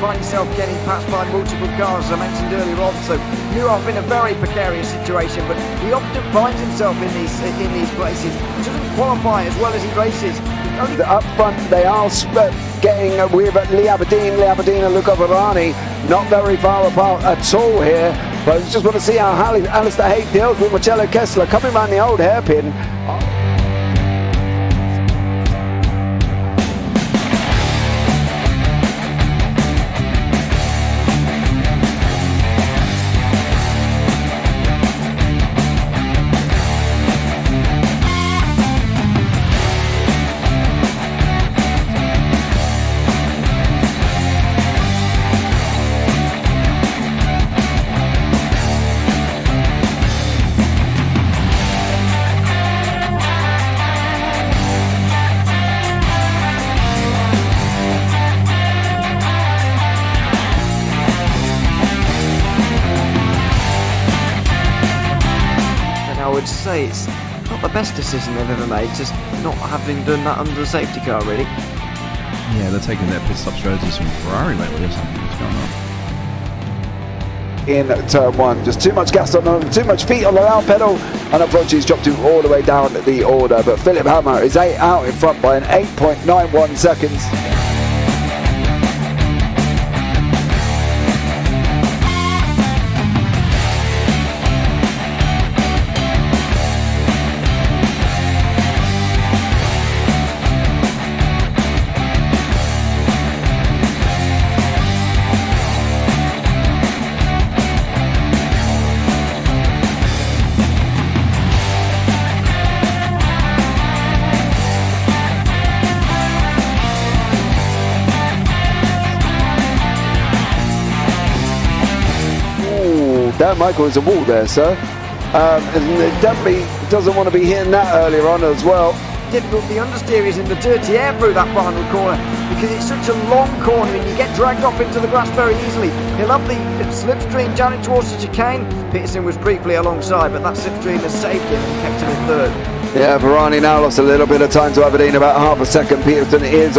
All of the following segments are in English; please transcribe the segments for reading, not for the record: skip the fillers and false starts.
find yourself getting passed by multiple cars, as I mentioned earlier on. So you're off in a very precarious situation, but he often finds himself in these places. He doesn't qualify as well as he races. Up front, they are getting with Lee Aberdeen and Luca Varani, not very far apart at all here. But I just want to see how Alistair Haig deals with Marcello Kessler coming around the old hairpin. I would say it's not the best decision they've ever made, just not having done that under the safety car, really. Yeah, they're taking their pit stop strategies from Ferrari lately or something. What's going on? In turn one, just too much gas on them, too much feet on the loud pedal, and approach he's dropped him all the way down the order. But Philip Hammer is out in front by an 8.91 seconds. Dan Michael is a wall there, sir. And definitely doesn't want to be hitting that earlier on as well. Difficult, the understeer is in the dirty air through that final corner because it's such a long corner and you get dragged off into the grass very easily. He'll have the slipstream down towards the chicane. Peterson was briefly alongside, but that slipstream has saved him and kept him in third. Yeah, Varani now lost a little bit of time to Aberdeen, about half a second. Peterson is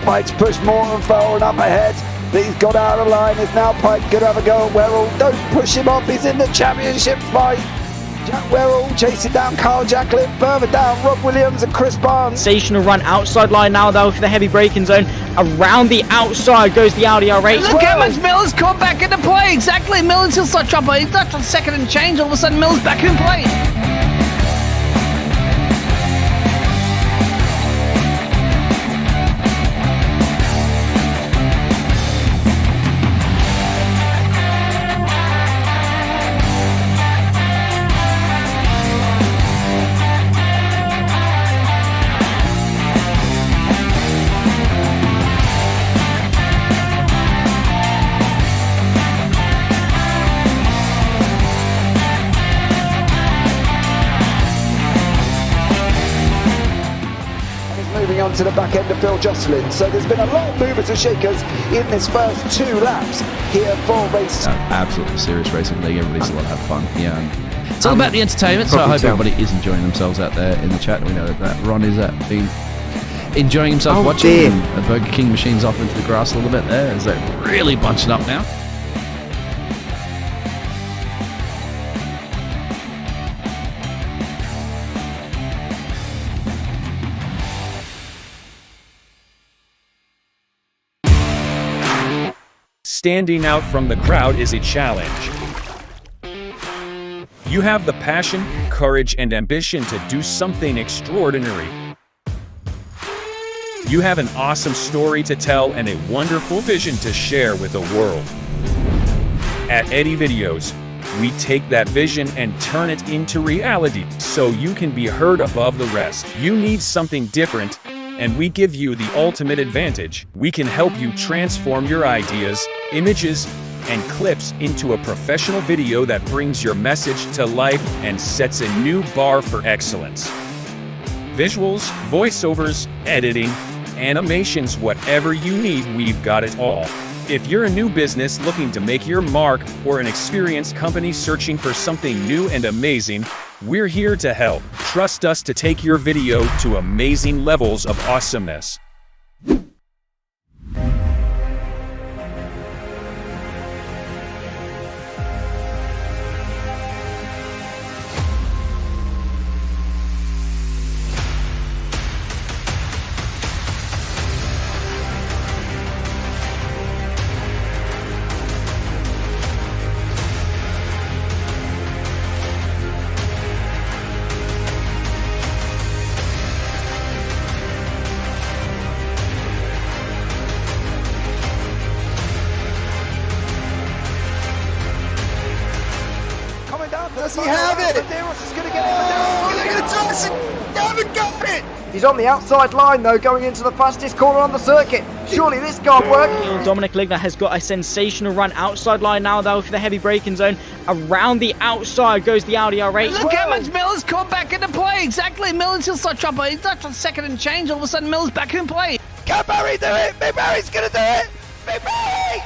Pike's pushed more and forward up ahead. He's got out of line. Is now Pike going to have a go at Werrell? Don't push him off. He's in the championship fight. Jack Werrell chasing down Carl Jacklin. Further down, Rob Williams and Chris Barnes. Sensational run outside line now though for the heavy braking zone. Around the outside goes the Audi R8. Look how much Miller's caught back into play. Exactly. Miller's still start trouble. He's left on second and change. All of a sudden Miller's back in play. On to the back end of Phil Jocelyn. So there's been a lot of movers and shakers in this first 2 laps here for race. Absolutely serious racing league. Everybody's allowed to have fun. Yeah, it's all about the entertainment. So I hope everybody is enjoying themselves out there in the chat. We know that Ron is been enjoying himself watching. The Burger King machines off into the grass a little bit there as they're really bunching up now. Standing out from the crowd is a challenge. You have the passion, courage, and ambition to do something extraordinary. You have an awesome story to tell and a wonderful vision to share with the world. At Eddie Videos, we take that vision and turn it into reality so you can be heard above the rest. You need something different, and we give you the ultimate advantage. We can help you transform your ideas, images, and clips into a professional video that brings your message to life and sets a new bar for excellence. Visuals, voiceovers, editing, animations, whatever you need, we've got it all. If you're a new business looking to make your mark or an experienced company searching for something new and amazing, we're here to help. Trust us to take your video to amazing levels of awesomeness. Does he have it? Medeiros is going to get it. Haven't got it! He's on the outside line though, going into the fastest corner on the circuit. Surely this can't work. Dominic Ligner has got a sensational run outside line now though for the heavy braking zone. Around the outside goes the Audi R8. Look how much Miller's come back into play. Exactly. Miller's still such trouble. He's not second and change. All of a sudden, Miller's back in play. Can Barry do it? Big Barry's going to do it! Big Barry!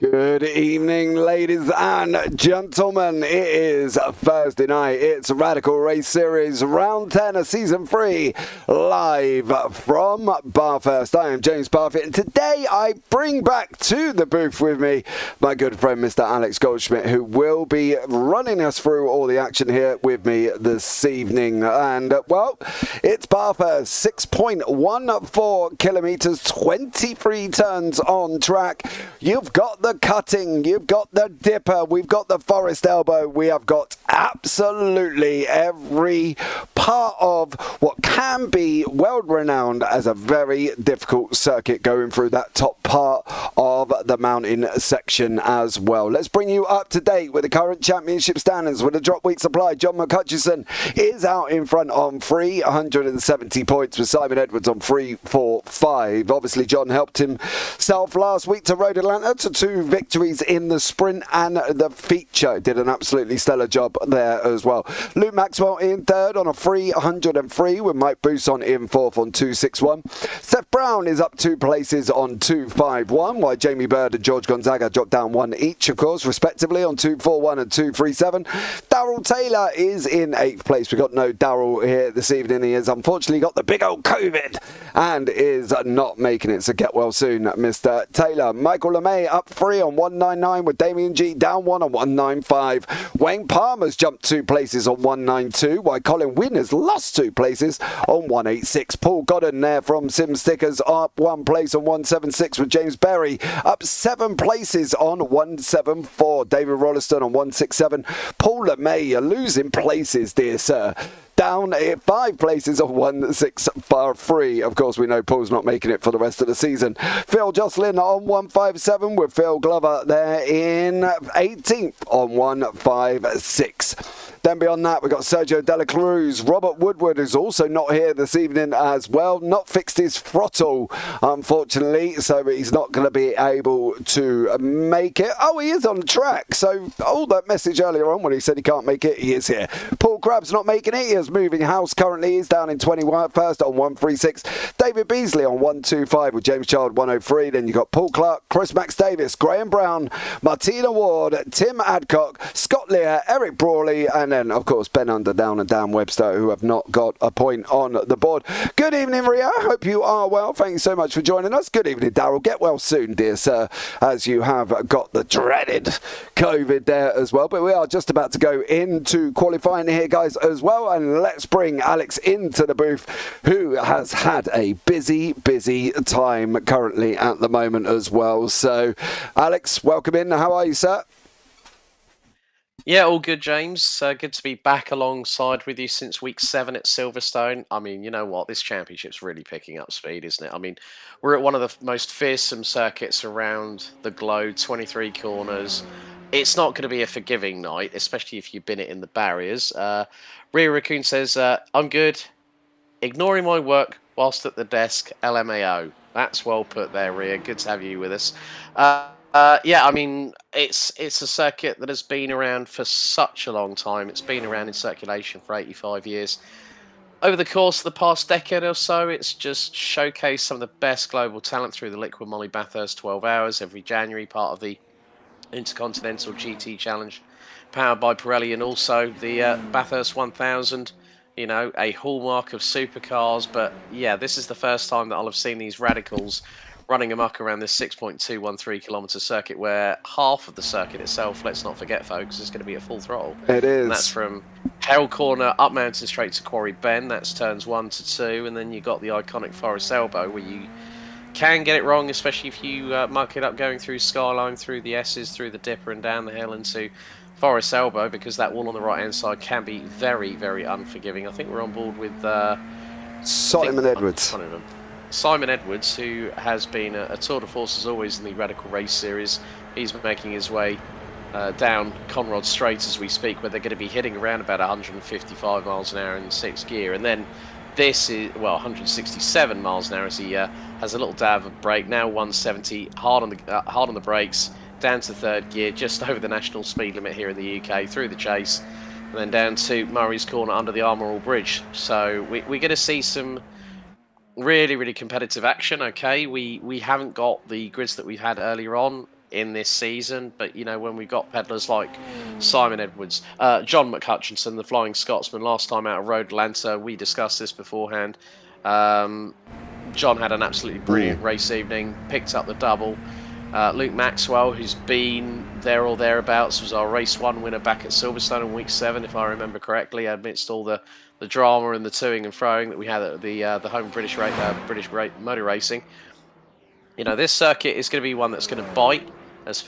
Good evening, ladies and gentlemen. It is Thursday night. It's Radical Race Series Round 10 of Season 3, live from Bathurst. I am James Parfitt, and today I bring back to the booth with me my good friend, Mr. Alex Goldschmidt, who will be running us through all the action here with me this evening. And, well, it's Bathurst, 6.14 kilometres, 23 turns on track. You've got the cutting, you've got the dipper, we've got the forest elbow, we have got absolutely every part of what can be world-renowned as a very difficult circuit going through that top part of the mountain section as well. Let's bring you up to date with the current championship standings with a drop week supply. John McCutcheon is out in front on 370 points with Simon Edwards on 345. Obviously John helped himself last week to Road Atlanta to 2 victories in the sprint and the feature. Did an absolutely stellar job there as well. Luke Maxwell in third on a 303 with Mike Bousson in fourth on 261. Seth Brown is up 2 places on 251, while Jamie Bird and George Gonzaga dropped down 1 each, of course, respectively on 241 and 237. Daryl Taylor is in 8th place. We've got no Daryl here this evening. He has unfortunately got the big old COVID and is not making it, so get well soon, Mr. Taylor. Michael LeMay up 3 on 199 with Damien G down 1 on 195. Wayne Palmer's jumped 2 places on 192, while Colin Wynn has lost 2 places on 186. Paul Godden there from Sim Stickers up 1 place on 176 with James Berry up 7 places on 174. David Rolliston on 167. Paul LeMay, you're losing places, dear sir. Down 5 places on 163. Of course, we know Paul's not making it for the rest of the season. Phil Jocelyn on 157 with Phil Glover there in 18th on 156. Then beyond that, we've got Sergio Dela Cruz. Robert Woodward, who's also not here this evening as well. Not fixed his throttle, unfortunately, so he's not going to be able to make it. Oh, he is on the track. So all that message earlier on when he said he can't make it, he is here. Paul Crabb's not making it. He is moving house currently. He's down in 21st on 136. David Beasley on 125 with James Child 103. Then you've got Paul Clark, Chris Max Davis, Graham Brown, Martina Ward, Tim Adcock, Scott Lear, Eric Brawley, and then, of course, Ben Underdown and Dan Webster, who have not got a point on the board. Good evening, Ria. Hope you are well. Thank you so much for joining us. Good evening, Daryl. Get well soon, dear sir, as you have got the dreaded COVID there as well. But we are just about to go into qualifying here, guys, as well. And let's bring Alex into the booth, who has had a busy time currently at the moment as well. So, Alex, welcome in. How are you, sir? Yeah, all good, James. Good to be back alongside with you since week 7 at Silverstone. I mean, you know what? This championship's really picking up speed, isn't it? I mean, we're at one of the most fearsome circuits around the globe, 23 corners. It's not going to be a forgiving night, especially if you've been it in the barriers. Rhea Raccoon says, I'm good. Ignoring my work whilst at the desk, LMAO. That's well put there, Rhea. Good to have you with us. Yeah, I mean, it's a circuit that has been around for such a long time. It's been around in circulation for 85 years. Over the course of the past decade or so, it's just showcased some of the best global talent through the Liquid Moly Bathurst 12 Hours every January, part of the Intercontinental GT Challenge, powered by Pirelli, and also the Bathurst 1000. You know, a hallmark of supercars. But yeah, this is the first time that I'll have seen these radicals running amok around this 6.213 kilometre circuit, where half of the circuit itself, let's not forget, folks, is going to be at full throttle. It is. And that's from Herald Corner up Mountain Straight to Quarry Bend. That's turns 1 to 2, and then you got the iconic Forest Elbow, where you can get it wrong, especially if you muck it up going through Skyline, through the S's, through the Dipper, and down the hill into Forest Elbow, because that wall on the right hand side can be very, very unforgiving. I think we're on board with Simon Edwards. Simon Edwards, who has been a tour de force as always in the Radical Race Series. He's making his way down Conrod Straight as we speak, where they're going to be hitting around about 155 miles an hour in 6th gear. And then this is, well, 167 miles an hour as he has a little dab of brake. Now 170, hard on the brakes, down to 3rd gear, just over the national speed limit here in the UK, through the chase, and then down to Murray's Corner under the Armour All Bridge. So we're going to see some really, really competitive action. Okay, we haven't got the grids that we've had earlier on in this season, but you know, when we've got pedalers like Simon Edwards, John McHutchinson, the Flying Scotsman, last time out of Road Atlanta, we discussed this beforehand. John had an absolutely brilliant race evening, picked up the double. Luke Maxwell, who's been there or thereabouts, was our race 1 winner back at Silverstone in week 7, if I remember correctly, amidst all the drama and the toing and froing that we had at the home British motor racing. You know, this circuit is going to be one that's going to bite, as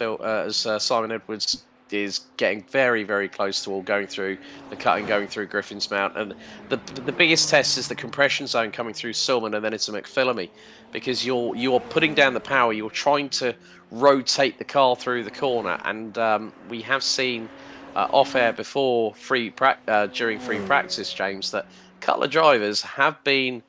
Simon Edwards is getting very, very close to all going through the cutting, going through Griffin's Mount. And the biggest test is the compression zone coming through Silman and then into McPhillamy, because you're putting down the power, you're trying to rotate the car through the corner. And we have seen off air before during free practice, James, that a couple of drivers have been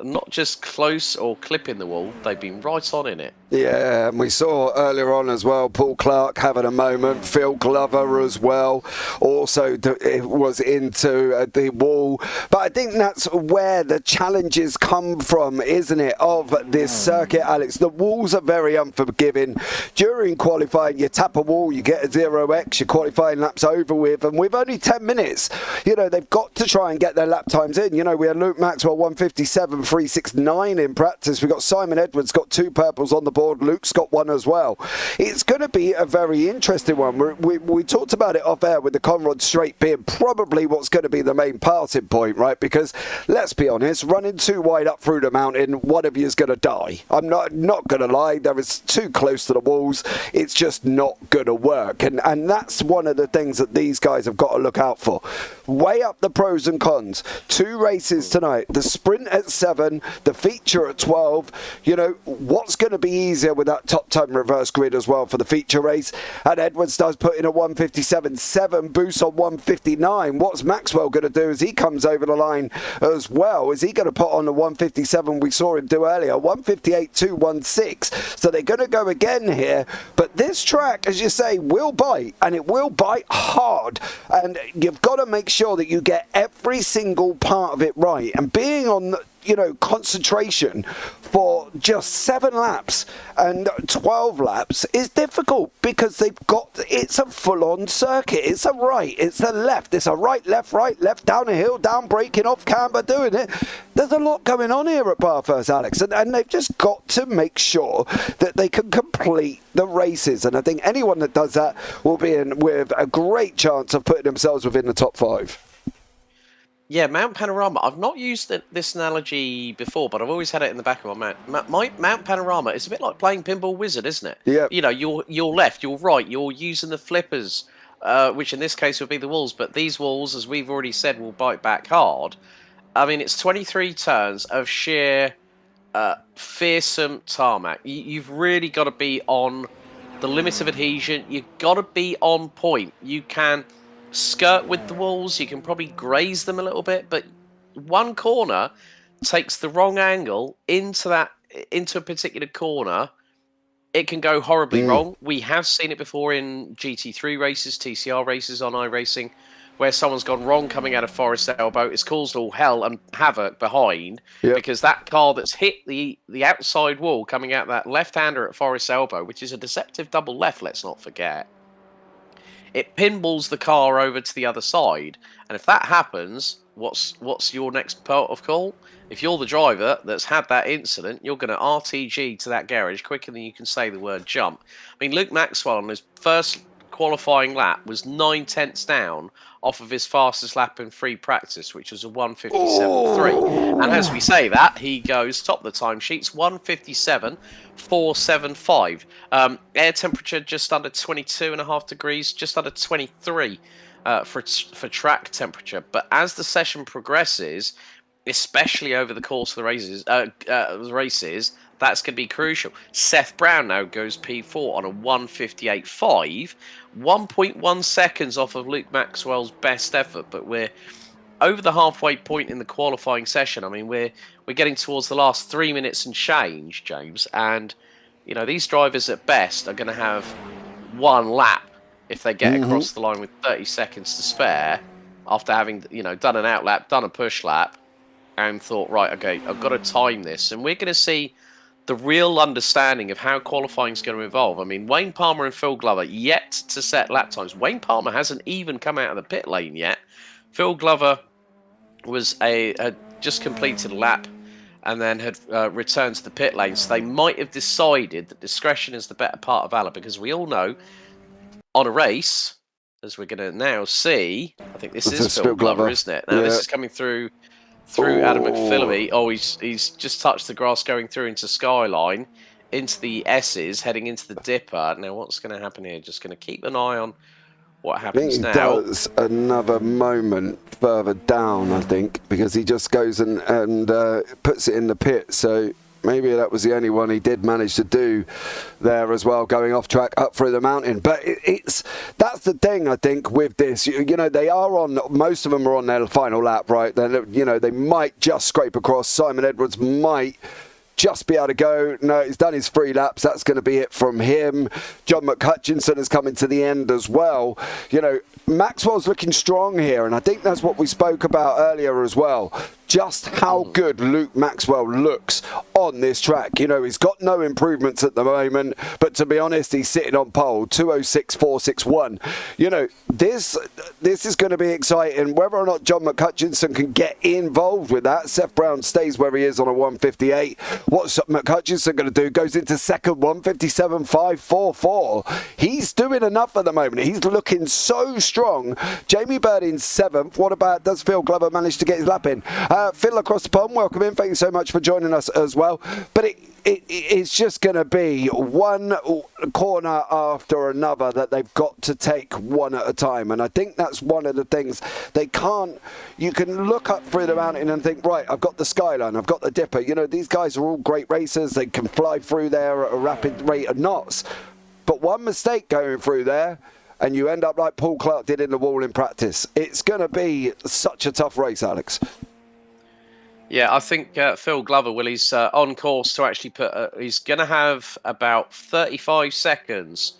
not just close or clipping the wall, they've been right on in it. Yeah, and we saw earlier on as well, Paul Clark having a moment, Phil Glover as well, also was into the wall. But I think that's where the challenges come from, isn't it, of this circuit, Alex? The walls are very unforgiving. During qualifying, you tap a wall, you get a 0x, your qualifying lap's over with, and with only 10 minutes, you know, they've got to try and get their lap times in. You know, we had Luke Maxwell 157.369 in practice. We got Simon Edwards, got 2 purples on the board. Luke's got 1 as well. It's going to be a very interesting one. We talked about it off air with the Conrod Straight being probably what's going to be the main passing point, right? Because let's be honest, running too wide up through the mountain, one of you is going to die. I'm not going to lie. There is too close to the walls. It's just not going to work. And that's one of the things that these guys have got to look out for. Weigh up the pros and cons. 2 races tonight. The sprint at 7, the feature at 12. You know, what's going to be easier with that top time reverse grid as well for the feature race? And Edwards does put in a 157.7 boost on 159. What's Maxwell going to do as he comes over the line as well? Is he going to put on the 157 we saw him do earlier? 158.216. So they're going to go again here. But this track, as you say, will bite, and it will bite hard. And you've got to make sure that you get every single part of it right. And being on the, you know, concentration for just 7 laps and 12 laps is difficult, because they've got, it's a full-on circuit. It's a right, it's a left, it's a right, left, down a hill, down, braking, off camber, doing it. There's a lot going on here at Bathurst, Alex, and they've just got to make sure that they can complete the races. And I think anyone that does that will be in with a great chance of putting themselves within the top 5. Yeah, Mount Panorama. I've not used this analogy before, but I've always had it in the back of my mind. Mount Panorama is a bit like playing Pinball Wizard, isn't it? Yeah. You know, you're left, you're right, you're using the flippers which in this case would be the walls. But these walls, as we've already said, will bite back hard. I mean, it's 23 turns of sheer fearsome tarmac. You've really got to be on the limit of adhesion. You've got to be on point. You can skirt with the walls. You can probably graze them a little bit, but one corner takes the wrong angle into a particular corner, it can go horribly wrong. We have seen it before in GT3 races, TCR races on iRacing, where someone's gone wrong coming out of Forest Elbow. It's caused all hell and havoc behind because that car that's hit the outside wall coming out that left-hander at Forest Elbow, which is a deceptive double left, let's not forget, it pinballs the car over to the other side. And if that happens, what's your next port of call? If you're the driver that's had that incident, you're going to RTG to that garage quicker than you can say the word jump. I mean, Luke Maxwell on his first qualifying lap was 9/10 down off of his fastest lap in free practice, which was a 1:57.3. And as we say that, he goes top of the timesheets, 1:57.475. Air temperature just under 22.5 degrees, just under 23 for track temperature. But as the session progresses, especially over the course of the races, that's going to be crucial. Seth Brown now goes P4 on a 1:58.5, 1.1 seconds off of Luke Maxwell's best effort. But we're over the halfway point in the qualifying session. I mean, we're getting towards the last 3 minutes and change, James. And you know, these drivers at best are going to have one lap if they get across the line with 30 seconds to spare after having, you know, done an out lap, done a push lap, and thought, right, okay, I've got to time this. And we're going to see the real understanding of how qualifying is going to evolve. I mean, Wayne Palmer and Phil Glover yet to set lap times. Wayne Palmer hasn't even come out of the pit lane yet. Phil Glover had just completed a lap and then had returned to the pit lane. So they might have decided that discretion is the better part of valor, because we all know on a race, as we're going to now see, I think this is Phil Glover, isn't it? Now this is coming through Adam McPhillamy. Oh, he's just touched the grass going through into Skyline, into the S's, heading into the Dipper. Now, what's going to happen here? Just going to keep an eye on what happens now. I think he does another moment further down, I think, because he just goes and puts it in the pit. So maybe that was the only one he did manage to do there as well, going off track up through the mountain. But that's the thing, I think, with this. You know, most of them are on their final lap, right? Then, you know, they might just scrape across. Simon Edwards might just be able to go. No, he's done his 3 laps. That's going to be it from him. John McHutchinson is coming to the end as well. You know, Maxwell's looking strong here, and I think that's what we spoke about earlier as well. Just how good Luke Maxwell looks on this track. You know, he's got no improvements at the moment, but to be honest, he's sitting on pole, 2:06.461. You know, this is going to be exciting. Whether or not John McHutchinson can get involved with that, Seth Brown stays where he is on a 1:58. What's McHutchinson going to do? Goes into second, 1:57.544. He's doing enough at the moment. He's looking so strong. Jamie Bird in 7th. What about, does Phil Glover manage to get his lap in? Phil across the pond, welcome in. Thank you so much for joining us as well. But it's just going to be one corner after another that they've got to take one at a time. And I think that's one of the things they can't. You can look up through the mountain and think, right, I've got the Skyline, I've got the Dipper. You know, these guys are all great racers. They can fly through there at a rapid rate of knots. But one mistake going through there, and you end up like Paul Clark did in the wall in practice. It's going to be such a tough race, Alex. Yeah, I think Phil Glover, he's on course to actually he's going to have about 35 seconds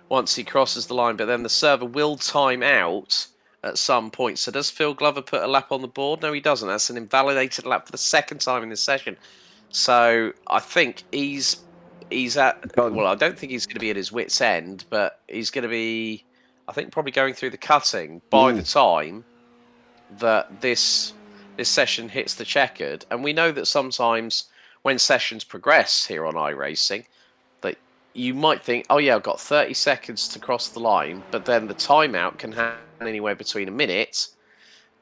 once he crosses the line, but then the server will time out at some point. So does Phil Glover put a lap on the board? No, he doesn't. That's an invalidated lap for the second time in this session. So I think he's at, well, I don't think he's going to be at his wit's end, but he's going to be, I think, probably going through the cutting by the time that this session hits the checkered. And we know that sometimes when sessions progress here on iRacing, that you might think, oh yeah, I've got 30 seconds to cross the line, but then the timeout can happen anywhere between a minute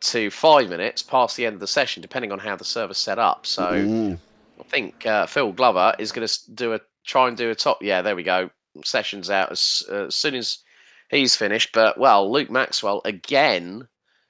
to 5 minutes past the end of the session, depending on how the server's set up. So I think Phil Glover is going to try and do a top. Yeah, there we go. Session's out as soon as He's finished, but, well, Luke Maxwell, again,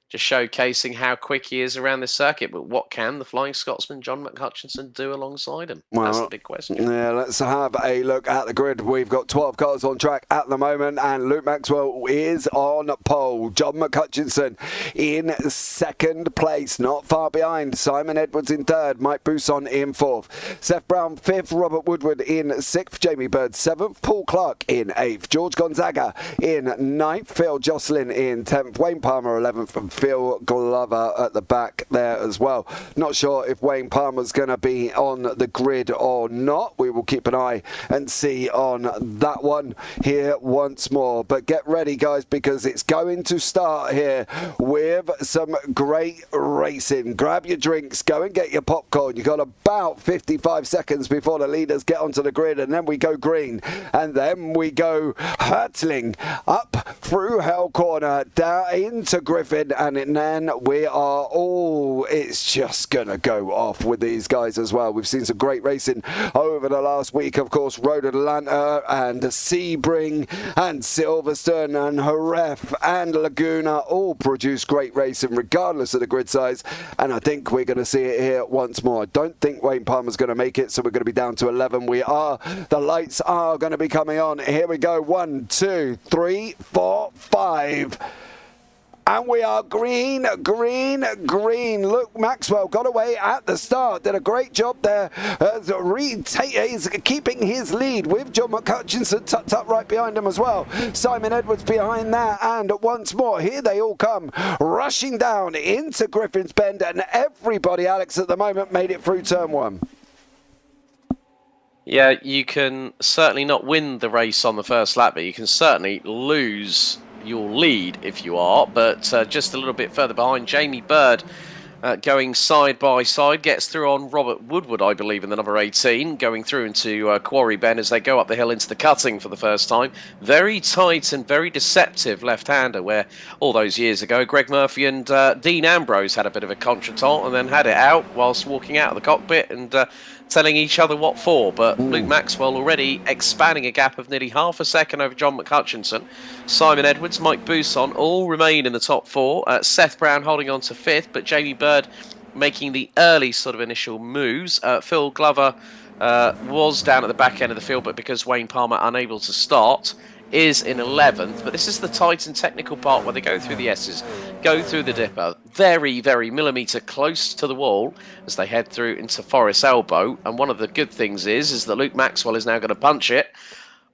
just showcasing how quick he is around this circuit. But what can the Flying Scotsman, John McHutchinson, do alongside him? Well, that's the big question. Yeah, let's have a look at the grid. We've got 12 cars on track at the moment, and Luke Maxwell is on pole. John McHutchinson in second place, not far behind. Simon Edwards in third, Mike Bousson in fourth. Seth Brown fifth, Robert Woodward in sixth, Jamie Bird seventh, Paul Clark in eighth, George Gonzaga in ninth, Phil Jocelyn in 10th, Wayne Palmer 11th, and Phil Glover at the back there as well. Not sure if Wayne Palmer's going to be on the grid or not. We will keep an eye and see on that one here once more. But get ready, guys, because it's going to start here with some great racing. Grab your drinks, go and get your popcorn. You've got about 55 seconds before the leaders get onto the grid, and then we go green, and then we go hurtling up through Hell Corner, down into Griffin, and then we are all, it's just going to go off with these guys as well. We've seen some great racing over the last week. Of course, Road Atlanta and Sebring and Silverstone and Jerez and Laguna all produce great racing regardless of the grid size, and I think we're going to see it here once more. I don't think Wayne Palmer's going to make it, so we're going to be down to 11. The lights are going to be coming on. Here we go. 1, 2, 3, 4, 5. And we are green, green, green. Luke Maxwell got away at the start. Did a great job there. He's keeping his lead with John McHutchinson tucked up right behind him as well. Simon Edwards behind that. And once more, here they all come rushing down into Griffin's Bend. And everybody, Alex, at the moment made it through turn one. Yeah, you can certainly not win the race on the first lap, but you can certainly lose your lead if you are. But just a little bit further behind, Jamie Bird going side by side, gets through on Robert Woodward, I believe, in the number 18, going through into Quarry Bend as they go up the hill into the cutting for the first time. Very tight and very deceptive left-hander, where all those years ago Greg Murphy and Dean Ambrose had a bit of a contretemps and then had it out whilst walking out of the cockpit and telling each other what for. But Luke Maxwell already expanding a gap of nearly half a second over John McHutchinson. Simon Edwards, Mike Bousson all remain in the top four. Seth Brown holding on to fifth, but Jamie Bird making the early sort of initial moves. Phil Glover was down at the back end of the field, but because Wayne Palmer unable to start, is in 11th. But this is the tight and technical part where they go through the S's, go through the dipper, very, very millimetre close to the wall as they head through into Forest Elbow. And one of the good things is that Luke Maxwell is now going to punch it.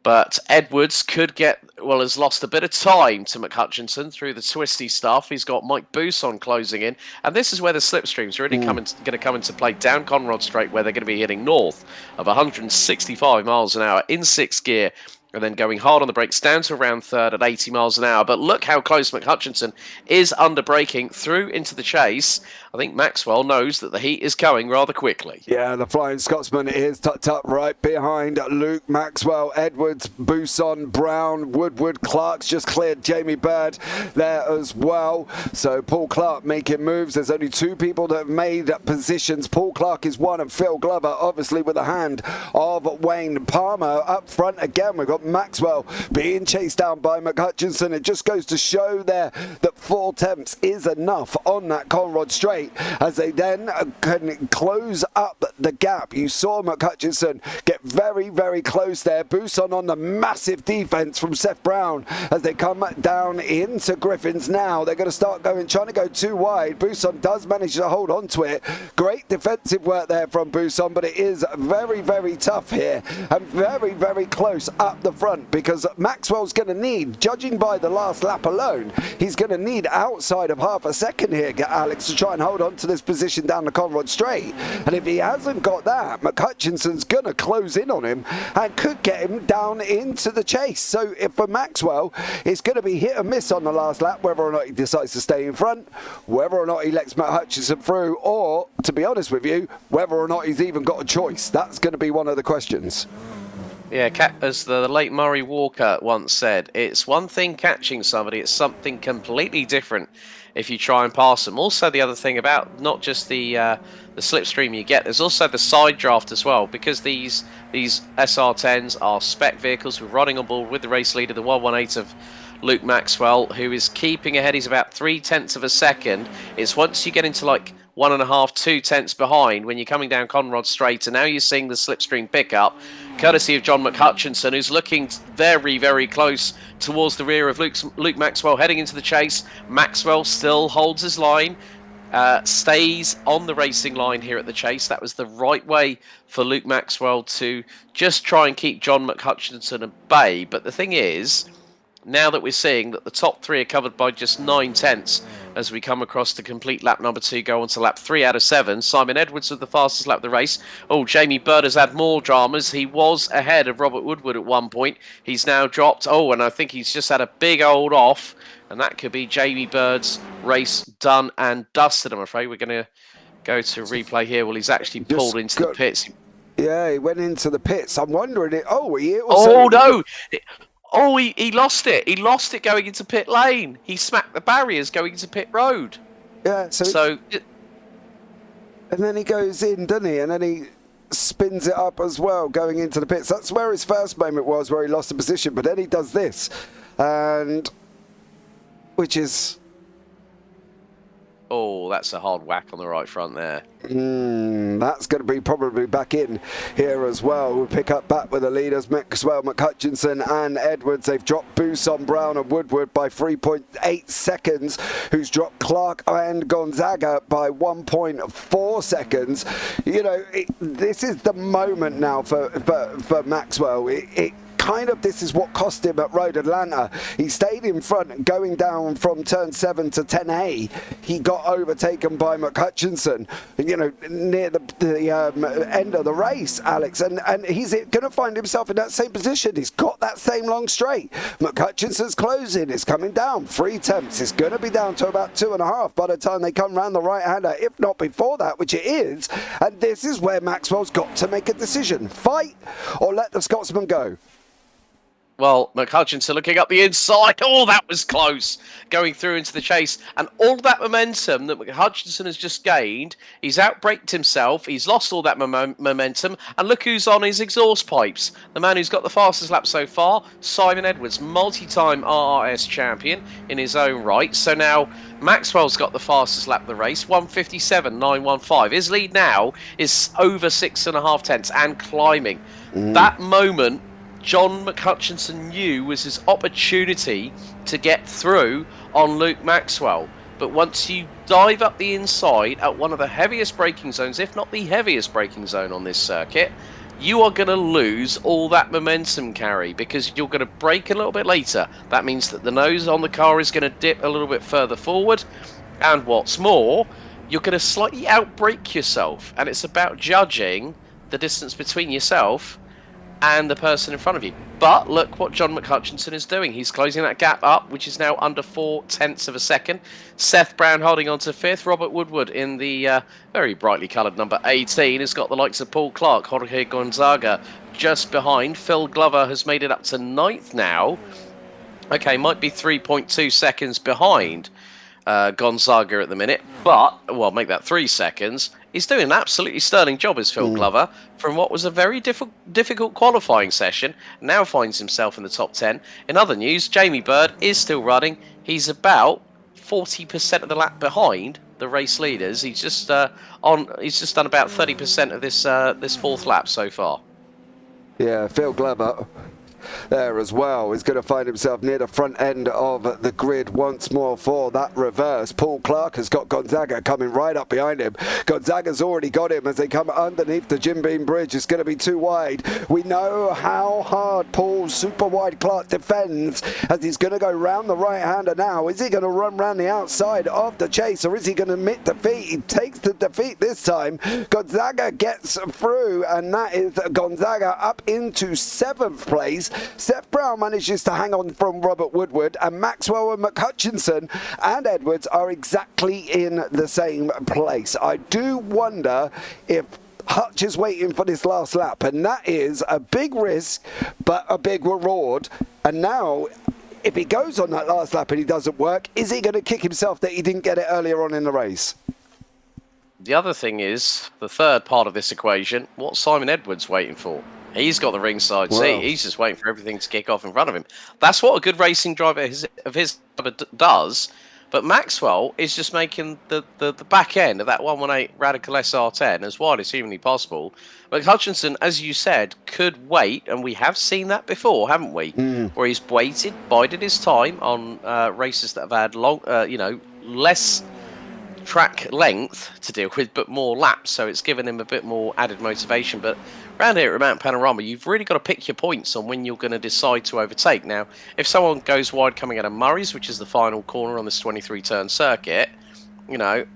But Edwards has lost a bit of time to McHutchinson through the twisty stuff. He's got Mike Bousson closing in. And this is where the slipstreams are really going to come into play down Conrod Straight, where they're going to be hitting north of 165 miles an hour in sixth gear, and then going hard on the brakes down to around third at 80 miles an hour. But look how close McHutchinson is under braking through into the chase. I think Maxwell knows that the heat is going rather quickly. Yeah, the Flying Scotsman is tucked up right behind Luke Maxwell. Edwards, Bousson, Brown, Woodward, Clark's just cleared Jamie Bird there as well. So Paul Clark making moves. There's only two people that have made positions. Paul Clark is one, and Phil Glover obviously with the hand of Wayne Palmer. Up front again, we've got Maxwell being chased down by McHutchinson. It just goes to show there that 4 tenths is enough on that Conrod Straight as they then can close up the gap. You saw McHutchinson get very, very close there. Bousson on the massive defense from Seth Brown as they come down into Griffins now. They're going to start trying to go too wide. Bousson does manage to hold on to it. Great defensive work there from Bousson, but it is very, very tough here and very, very close up the front, because Maxwell's going to need, judging by the last lap alone, he's going to need outside of half a second here, Alex, to try and hold on to this position down the Conrod Straight. And if he hasn't got that, McHutchinson's going to close in on him and could get him down into the chase. So if for Maxwell, it's going to be hit and miss on the last lap, whether or not he decides to stay in front, whether or not he lets McHutchinson through, or, to be honest with you, whether or not he's even got a choice. That's going to be one of the questions. Yeah, as the late Murray Walker once said, it's one thing catching somebody, it's something completely different if you try and pass them. Also, the other thing about not just the slipstream you get, there's also the side draft as well, because these SR10s are spec vehicles. We're running on board with the race leader, the 118 Luke Maxwell, who is keeping ahead. He's about 0.3 of a second. It's once you get into like 1.5, 2 tenths behind when you're coming down Conrod Straight, and now you're seeing the slipstream pickup, courtesy of John McHutchinson, who's looking very, very close towards the rear of Luke Maxwell, heading into the chase. Maxwell still holds his line, stays on the racing line here at the chase. That was the right way for Luke Maxwell to just try and keep John McHutchinson at bay. But the thing is, now that we're seeing that the top 3 are covered by just 9 tenths as we come across to complete lap number 2, go on to lap 3 out of 7. Simon Edwards with the fastest lap of the race. Oh, Jamie Bird has had more dramas. He was ahead of Robert Woodward at one point. He's now dropped. Oh, and I think he's just had a big old off. And that could be Jamie Bird's race done and dusted, I'm afraid. We're going to go to replay here. Well, he's actually pulled into the pits. Yeah, he went into the pits. I'm wondering, he lost it. He lost it going into pit lane. He smacked the barriers going into pit road. Yeah, and then he goes in, doesn't he? And then he spins it up as well, going into the pits. That's where his first moment was, where he lost the position. But then he does this, and which is... Oh, that's a hard whack on the right front there. That's going to be probably back in here as well. We'll pick up back with the leaders, Maxwell, McHutchinson and Edwards. They've dropped Buson, Brown and Woodward by 3.8 seconds, who's dropped Clark and Gonzaga by 1.4 seconds. You know, this is the moment now for Maxwell. This is what cost him at Road Atlanta. He stayed in front, going down from turn 7 to 10A. He got overtaken by McHutchinson, you know, near the end of the race, Alex. And he's going to find himself in that same position. He's got that same long straight. McHutchinson's closing. It's coming down 3 tenths. It's going to be down to about 2.5 by the time they come round the right-hander, if not before that, which it is. And this is where Maxwell's got to make a decision. Fight or let the Scotsman go. Well, McHutchinson looking up the inside. Oh, that was close. Going through into the chase. And all that momentum that McHutchinson has just gained, he's outbraked himself. He's lost all that momentum. And look who's on his exhaust pipes. The man who's got the fastest lap so far, Simon Edwards, multi-time RRS champion in his own right. So now Maxwell's got the fastest lap of the race, 1:57.915. His lead now is over 6.5 tenths and climbing. That moment John McHutchinson knew was his opportunity to get through on Luke Maxwell. But once you dive up the inside at one of the heaviest braking zones, if not the heaviest braking zone on this circuit, you are going to lose all that momentum carry because you're going to brake a little bit later. That means that the nose on the car is going to dip a little bit further forward. And what's more, you're going to slightly outbrake yourself. And it's about judging the distance between yourself and the person in front of you. But look what John McHutchinson is doing. He's closing that gap up, which is now under 4 tenths of a second. Seth Brown holding on to 5th. Robert Woodward in the very brightly coloured number 18 has got the likes of Paul Clark, Jorge Gonzaga just behind. Phil Glover has made it up to 9th now. Okay, might be 3.2 seconds behind Gonzaga at the minute, but, well, make that 3 seconds. He's doing an absolutely sterling job as Phil Glover from what was a very difficult qualifying session. Now finds himself in the top 10. In other news, Jamie Bird is still running. He's about 40% of the lap behind the race leaders. He's just He's just done about 30% of this 4th lap so far. Yeah, Phil Glover there as well. He's going to find himself near the front end of the grid once more for that reverse. Paul Clark has got Gonzaga coming right up behind him. Gonzaga's already got him as they come underneath the Jim Beam Bridge. It's going to be too wide. We know how hard Paul's super wide Clark defends as he's going to go round the right-hander now. Is he going to run round the outside of the chase, or is he going to admit defeat? He takes the defeat this time. Gonzaga gets through, and that is Gonzaga up into 7th place. Seth Brown manages to hang on from Robert Woodward, and Maxwell and McHutchinson and Edwards are exactly in the same place. I do wonder if Hutch is waiting for this last lap, and that is a big risk but a big reward. And now, if he goes on that last lap and he doesn't work, is he going to kick himself that he didn't get it earlier on in the race? The other thing is, the third part of this equation, what's Simon Edwards waiting for? He's got the ringside seat. He's just waiting for everything to kick off in front of him. That's what a good racing driver of his does. But Maxwell is just making the back end of that 118 Radical SR10 as wide as humanly possible. But Hutchinson, as you said, could wait, and we have seen that before, haven't we? Where he's bided his time on races that have had less track length to deal with, but more laps. So it's given him a bit more added motivation. But around here at Mount Panorama, you've really got to pick your points on when you're going to decide to overtake. Now, if someone goes wide coming out of Murray's, which is the final corner on this 23-turn circuit,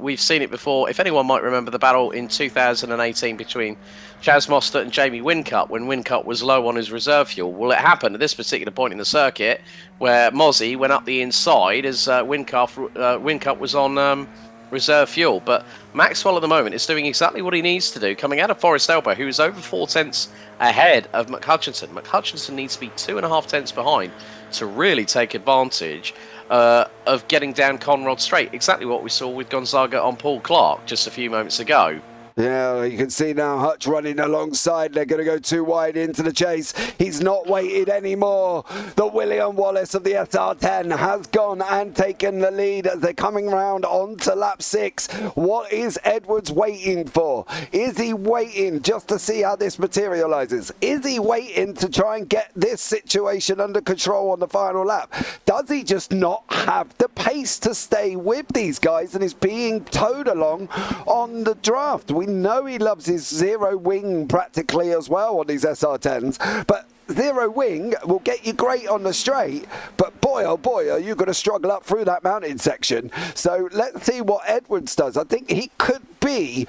we've seen it before. If anyone might remember the battle in 2018 between Chaz Mostert and Jamie Whincup, when Whincup was low on his reserve fuel. Well, it happened at this particular point in the circuit where Mozzie went up the inside as Whincup was on reserve fuel. But Maxwell at the moment is doing exactly what he needs to do, coming out of Forest Elbow, who is over 4 tenths ahead of McHutchinson. McHutchinson needs to be 2.5 tenths behind to really take advantage of getting down Conrod Straight. Exactly what we saw with Gonzaga on Paul Clark just a few moments ago. Yeah, you can see now Hutch running alongside. They're going to go too wide into the chase. He's not waited anymore. The William Wallace of the SR10 has gone and taken the lead as they're coming round onto lap 6. What is Edwards waiting for? Is he waiting just to see how this materialises? Is he waiting to try and get this situation under control on the final lap? Does he just not have the pace to stay with these guys and is being towed along on the draft? We know he loves his zero wing practically as well on these SR10s, but zero wing will get you great on the straight, but boy oh boy are you going to struggle up through that mountain section. So let's see what Edwards does. I think he could be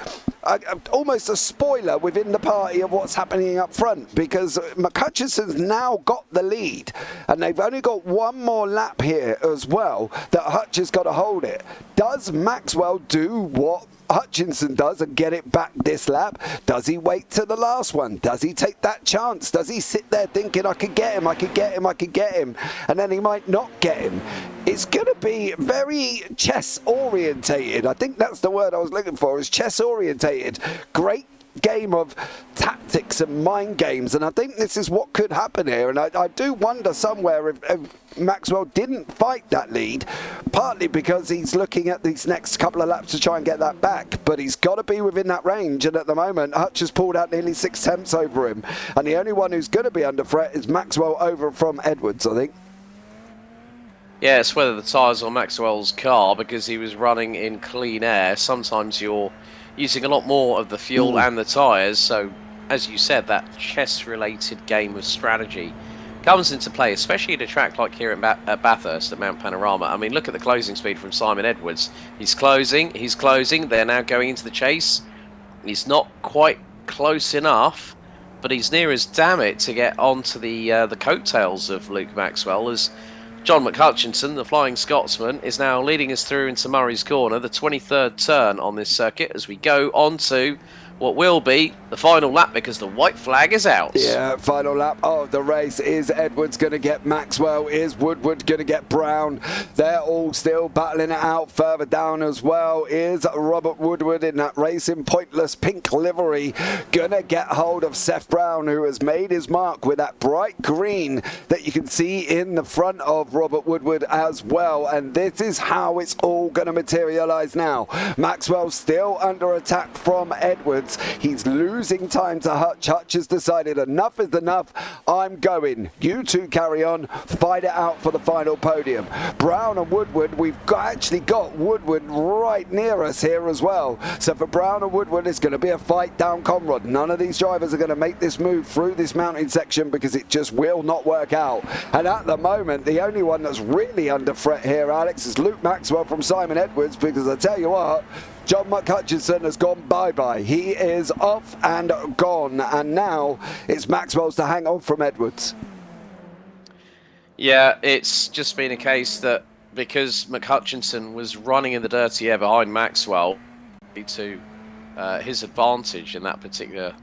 almost a spoiler within the party of what's happening up front, because McHutchison's now got the lead and they've only got one more lap here as well that Hutch has got to hold it. Does Maxwell do what Hutchinson does and get it back this lap? Does he wait to the last one? Does he take that chance? Does he sit there thinking, I could get him, I could get him, I could get him, and then he might not get him? It's going to be very chess orientated. I think that's the word I was looking for, is chess orientated. Great game of tactics and mind games, and I think this is what could happen here. And I do wonder somewhere if Maxwell didn't fight that lead, partly because he's looking at these next couple of laps to try and get that back, but he's got to be within that range, and at the moment Hutch has pulled out nearly 6 tenths over him, and the only one who's going to be under threat is Maxwell over from Edwards, I think. Yeah, it's whether the tyres on Maxwell's car, because he was running in clean air. Sometimes you're using a lot more of the fuel and the tyres, so as you said, that chess-related game of strategy comes into play, especially at a track like here at Bathurst at Mount Panorama. I mean, look at the closing speed from Simon Edwards. He's closing, they're now going into the chase. He's not quite close enough, but he's near as damn it to get onto the coattails of Luke Maxwell, as John McHutchinson, the Flying Scotsman, is now leading us through into Murray's Corner, the 23rd turn on this circuit, as we go on to what will be the final lap, because the white flag is out. Yeah, final lap of the race. Is Edwards going to get Maxwell? Is Woodward going to get Brown? They're all still battling it out. Further down as well is Robert Woodward in that racing pointless pink livery, going to get hold of Seth Brown, who has made his mark with that bright green that you can see in the front of Robert Woodward as well. And this is how it's all going to materialise now. Maxwell still under attack from Edwards. He's losing time to Hutch. Hutch has decided enough is enough. I'm going. You two carry on. Fight it out for the final podium. Brown and Woodward, we've actually got Woodward right near us here as well. So for Brown and Woodward, it's going to be a fight down Conrod. None of these drivers are going to make this move through this mountain section because it just will not work out. And at the moment, the only one that's really under threat here, Alex, is Luke Maxwell from Simon Edwards, because I tell you what, John McHutchinson has gone bye-bye. He is off and gone, and now it's Maxwell's to hang on from Edwards. Yeah, it's just been a case that because McHutchinson was running in the dirty air behind Maxwell to his advantage in that particular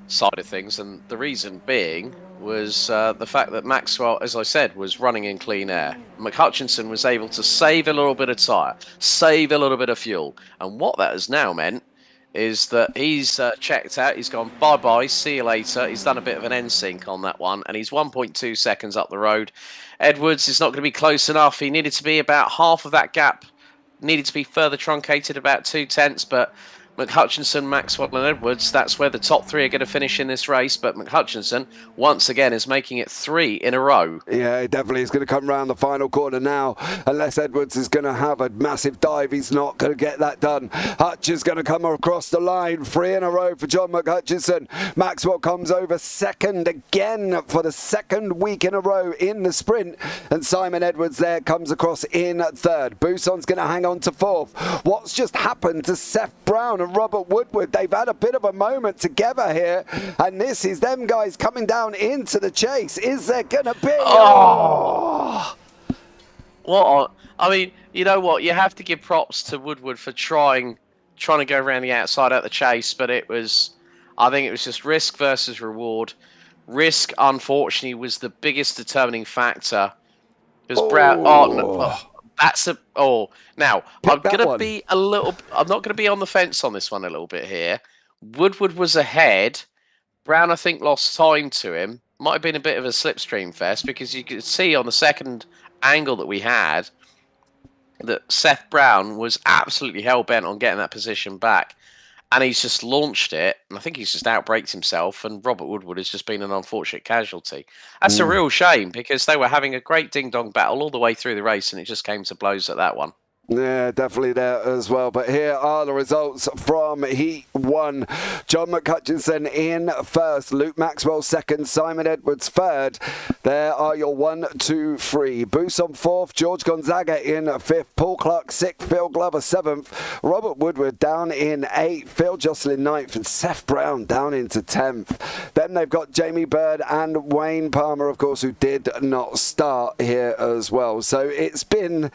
side of things, and the reason being was the fact that Maxwell, as I said, was running in clean air. McHutchinson was able to save a little bit of tyre, save a little bit of fuel, and what that has now meant is that he's checked out. He's gone, bye-bye, see you later. He's done a bit of an NSYNC on that one, and he's 1.2 seconds up the road. Edwards is not going to be close enough. He needed to be about half of that gap. Needed to be further truncated, about 0.2, but McHutchinson, Maxwell and Edwards, that's where the top three are going to finish in this race. But McHutchinson, once again, is making it 3 in a row. Yeah, he definitely is going to come round the final corner now. Unless Edwards is going to have a massive dive, he's not going to get that done. Hutch is going to come across the line. 3 in a row for John McHutchinson. Maxwell comes over second again for the second week in a row in the sprint. And Simon Edwards there comes across in third. Buson's going to hang on to fourth. What's just happened to Seth Brown and Robert Woodward? They've had a bit of a moment together here, and this is them guys coming down into the chase. Is there gonna be? Oh! What? I mean, you know what? You have to give props to Woodward for trying to go around the outside at the chase, but I think it was just risk versus reward. Risk, unfortunately, was the biggest determining factor. Because Brown. Now I'm gonna be I'm not gonna be on the fence on this one a little bit here. Woodward was ahead. Brown, I think, lost time to him. Might have been a bit of a slipstream fest, because you could see on the second angle that we had that Seth Brown was absolutely hell bent on getting that position back, and he's just launched it, and I think he's just outbraked himself, and Robert Woodward has just been an unfortunate casualty. That's a real shame, because they were having a great ding-dong battle all the way through the race, and it just came to blows at that one. Yeah, definitely there as well. But here are the results from Heat 1. John McHutchinson in first, Luke Maxwell second, Simon Edwards third. There are your 1, 2, 3. Buson fourth, George Gonzaga in fifth, Paul Clark sixth, Phil Glover seventh, Robert Woodward down in eighth, Phil Jocelyn ninth, and Seth Brown down into 10th. Then they've got Jamie Bird and Wayne Palmer, of course, who did not start here as well. So it's been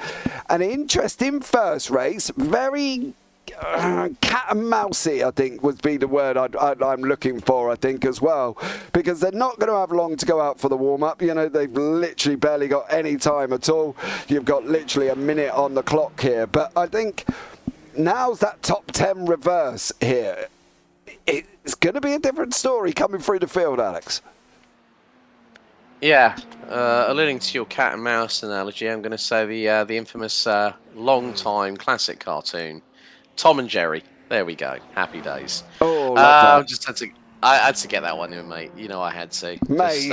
an interesting first race, very cat and mousey, I think would be the word I'm looking for, I think, as well, because they're not going to have long to go out for the warm-up. You know, they've literally barely got any time at all. You've got literally a minute on the clock here, but I think now's that top 10 reverse here. It's going to be a different story coming through the field, Alex. Yeah, alluding to your cat and mouse analogy, I'm going to say the infamous long-time classic cartoon, Tom and Jerry. There we go. Happy days. Oh, I had to get that one in, mate. You know I had to. Mate,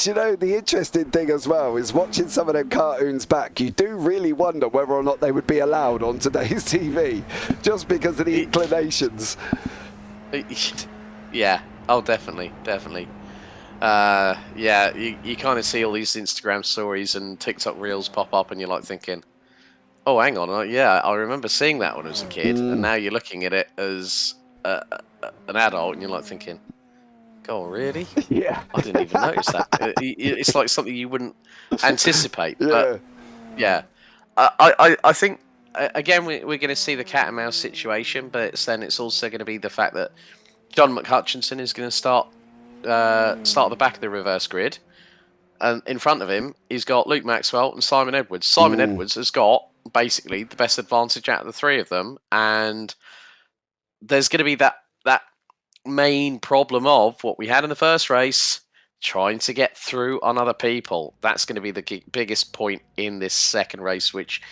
you know, the interesting thing as well is watching some of them cartoons back, you do really wonder whether or not they would be allowed on today's TV, just because of the inclinations. Yeah. Oh, definitely. Yeah, you kind of see all these Instagram stories and TikTok reels pop up, and you're like thinking, oh, hang on, yeah, I remember seeing that when I was a kid, and now you're looking at it as an adult, and you're like thinking, oh, really? Yeah. I didn't even notice that. It's like something you wouldn't anticipate. Yeah. But yeah, I think, again, we're going to see the cat and mouse situation, but then it's also going to be the fact that John McHutchinson is going to start at the back of the reverse grid, and in front of him he's got Luke Maxwell and Simon Edwards. Simon Edwards has got basically the best advantage out of the three of them, and there's going to be that main problem of what we had in the first race, trying to get through on other people. That's going to be the biggest point in this second race, which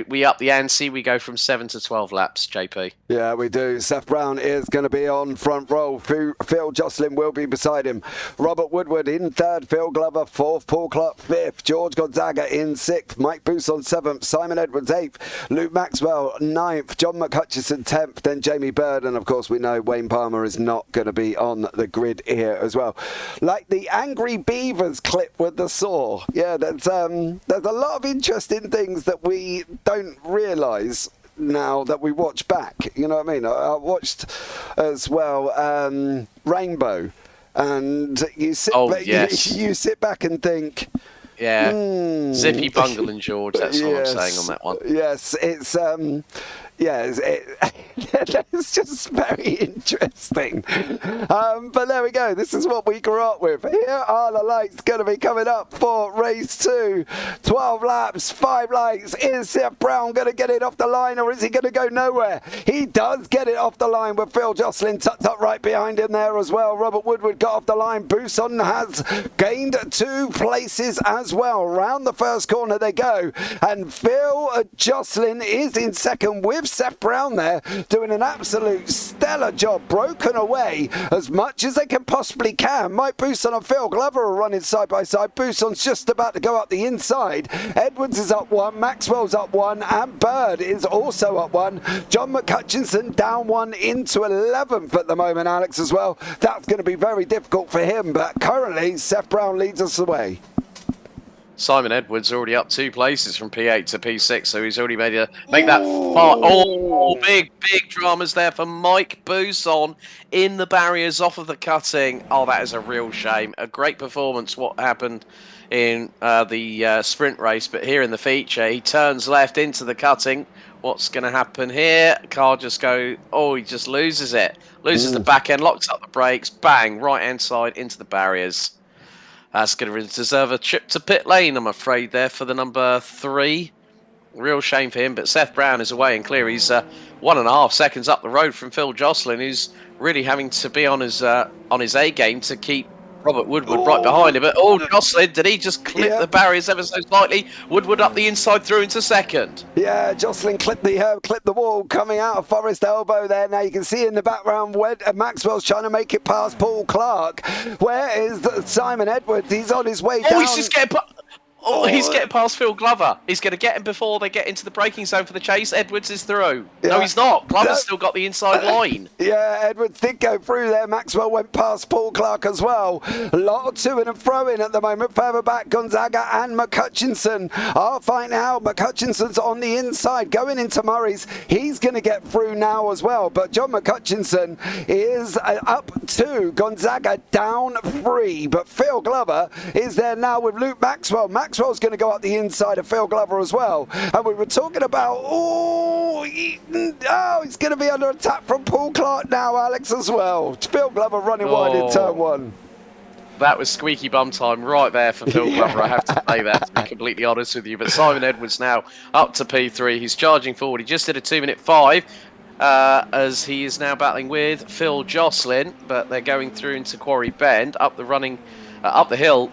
we up the ante, we go from 7 to 12 laps, JP. Yeah, we do. Seth Brown is going to be on front row. Phil Jocelyn will be beside him. Robert Woodward in third, Phil Glover fourth, Paul Clark fifth, George Gonzaga in sixth, Mike Buson seventh, Simon Edwards eighth, Luke Maxwell ninth, John McHutchinson 10th, then Jamie Bird, and of course we know Wayne Palmer is not going to be on the grid here as well. Like the Angry Beavers clip with the saw. Yeah, there's a lot of interesting things that we don't realise now that we watch back. You know what I mean? I watched as well Rainbow, and you sit you sit back and think, yeah, Zippy Bungle and George, that's what I'm saying on that one. Yes, it's Yes, it's just very interesting. But there we go. This is what we grew up with. Here are the lights going to be coming up for race 2. 12 laps, 5 lights. Is Seth Brown going to get it off the line, or is he going to go nowhere? He does get it off the line with Phil Jocelyn tucked up right behind him there as well. Robert Woodward got off the line. Bousson has gained 2 places as well. Round the first corner they go. And Phil Jocelyn is in second with Seth Brown there, doing an absolute stellar job, broken away as much as they can possibly can. Mike Bousson and Phil Glover are running side by side. Bousson's just about to go up the inside. Edwards is up 1, Maxwell's up 1, and Bird is also up 1. John McCutcheon down 1 into 11th at the moment, Alex, as well. That's going to be very difficult for him, but currently Seth Brown leads us away. Simon Edwards already up 2 places from P8 to P6, so he's already made that far. Oh, big dramas there for Mike Bousson in the barriers off of the cutting. Oh, that is a real shame. A great performance, what happened in the sprint race, but here in the feature, he turns left into the cutting. What's going to happen here? Car just he just loses it. Loses the back end, locks up the brakes, bang, right hand side into the barriers. That's going to deserve a trip to pit lane, I'm afraid, there for the number 3. Real shame for him, but Seth Brown is away and clear. He's 1.5 seconds up the road from Phil Jocelyn, who's really having to be on his A game to keep Robert Woodward right behind him. But Jocelyn, did he just clip the barriers ever so slightly? Woodward up the inside through into second. Yeah, Jocelyn clipped the wall coming out of Forest Elbow there. Now you can see in the background where Maxwell's trying to make it past Paul Clark. Where is Simon Edwards? He's on his way down. He's just getting he's getting past Phil Glover. He's going to get him before they get into the braking zone for the chase. Edwards is through. Yeah. No, he's not. Glover's still got the inside line. Yeah, Edwards did go through there. Maxwell went past Paul Clark as well. A lot of to-in and throw-in at the moment. Further back, Gonzaga and McCutcheon are fighting out. McCutcheon's on the inside, going into Murray's. He's going to get through now as well. But John McCutcheon is up 2. Gonzaga down 3. But Phil Glover is there now with Luke Maxwell. Maxwell's going to go up the inside of Phil Glover as well. And we were talking about, he's going to be under attack from Paul Clark now, Alex, as well. Phil Glover running wide in turn 1. That was squeaky bum time right there for Phil Glover, I have to say that, to be completely honest with you. But Simon Edwards now up to P3. He's charging forward. He just did a 2-minute 5 as he is now battling with Phil Jocelyn. But they're going through into Quarry Bend, up the hill,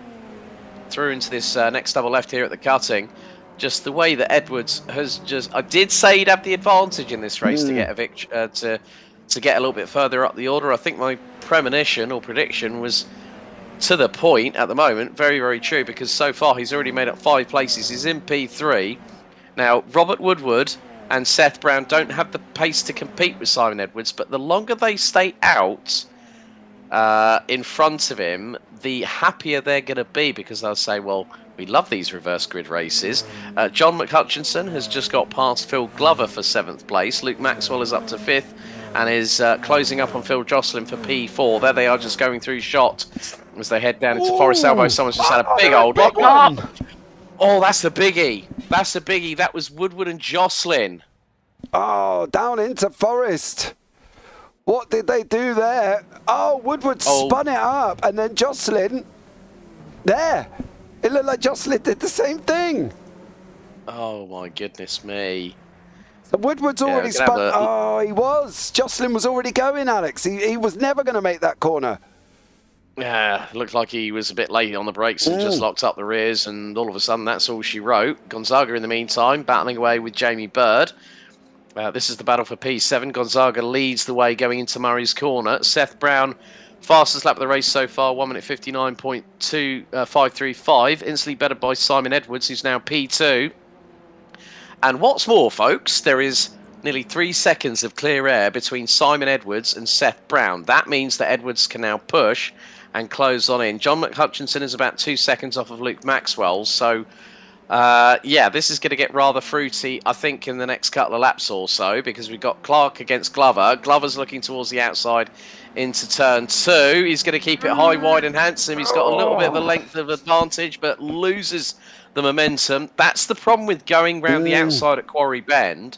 through into this next double left here at the cutting. Just the way that Edwards has I did say he'd have the advantage in this race to get a to get a little bit further up the order. I think my premonition or prediction was to the point at the moment. Very, very true, because so far he's already made up 5 places. He's in P3. Now, Robert Woodward and Seth Brown don't have the pace to compete with Simon Edwards, but the longer they stay out in front of him, the happier they're going to be, because they'll say, well, we love these reverse grid races. John McCutcheon has just got past Phil Glover for 7th place. Luke Maxwell is up to 5th and is closing up on Phil Jocelyn for P4. There they are, just going through shot as they head down into Forest Elbow. Someone's just had a big old lock up. Oh, that's a biggie. That's a biggie. That was Woodward and Jocelyn. Oh, down into Forest. What did they do there? Oh, Woodward spun it up, and then Jocelyn, there. It looked like Jocelyn did the same thing. Oh, my goodness me. So Woodward's already spun. He was. Jocelyn was already going, Alex. He was never going to make that corner. Yeah, looked like he was a bit late on the brakes and just locked up the rears, and all of a sudden that's all she wrote. Gonzaga, in the meantime, battling away with Jamie Bird. This is the battle for P7. Gonzaga leads the way going into Murray's corner. Seth Brown, fastest lap of the race so far, 1 minute 59.535. Instantly bettered by Simon Edwards, who's now P2. And what's more, folks, there is nearly 3 seconds of clear air between Simon Edwards and Seth Brown. That means that Edwards can now push and close on in. John McCutcheon is about 2 seconds off of Luke Maxwell, so this is going to get rather fruity, I think, in the next couple of laps or so, because we've got Clark against Glover. Glover's looking towards the outside into turn 2. He's going to keep it high, wide and handsome. He's got a little bit of a length of advantage, but loses the momentum. That's the problem with going round the outside at Quarry Bend.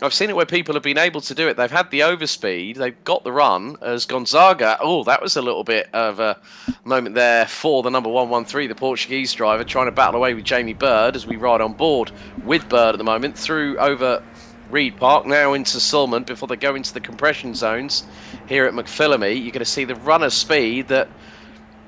I've seen it where people have been able to do it. They've had the overspeed, they've got the run. As Gonzaga, that was a little bit of a moment there for the number 113, the Portuguese driver, trying to battle away with Jamie Bird as we ride on board with Bird at the moment, through over Reed Park, now into Sulman before they go into the compression zones here at McPhillamy. You're going to see the runner speed that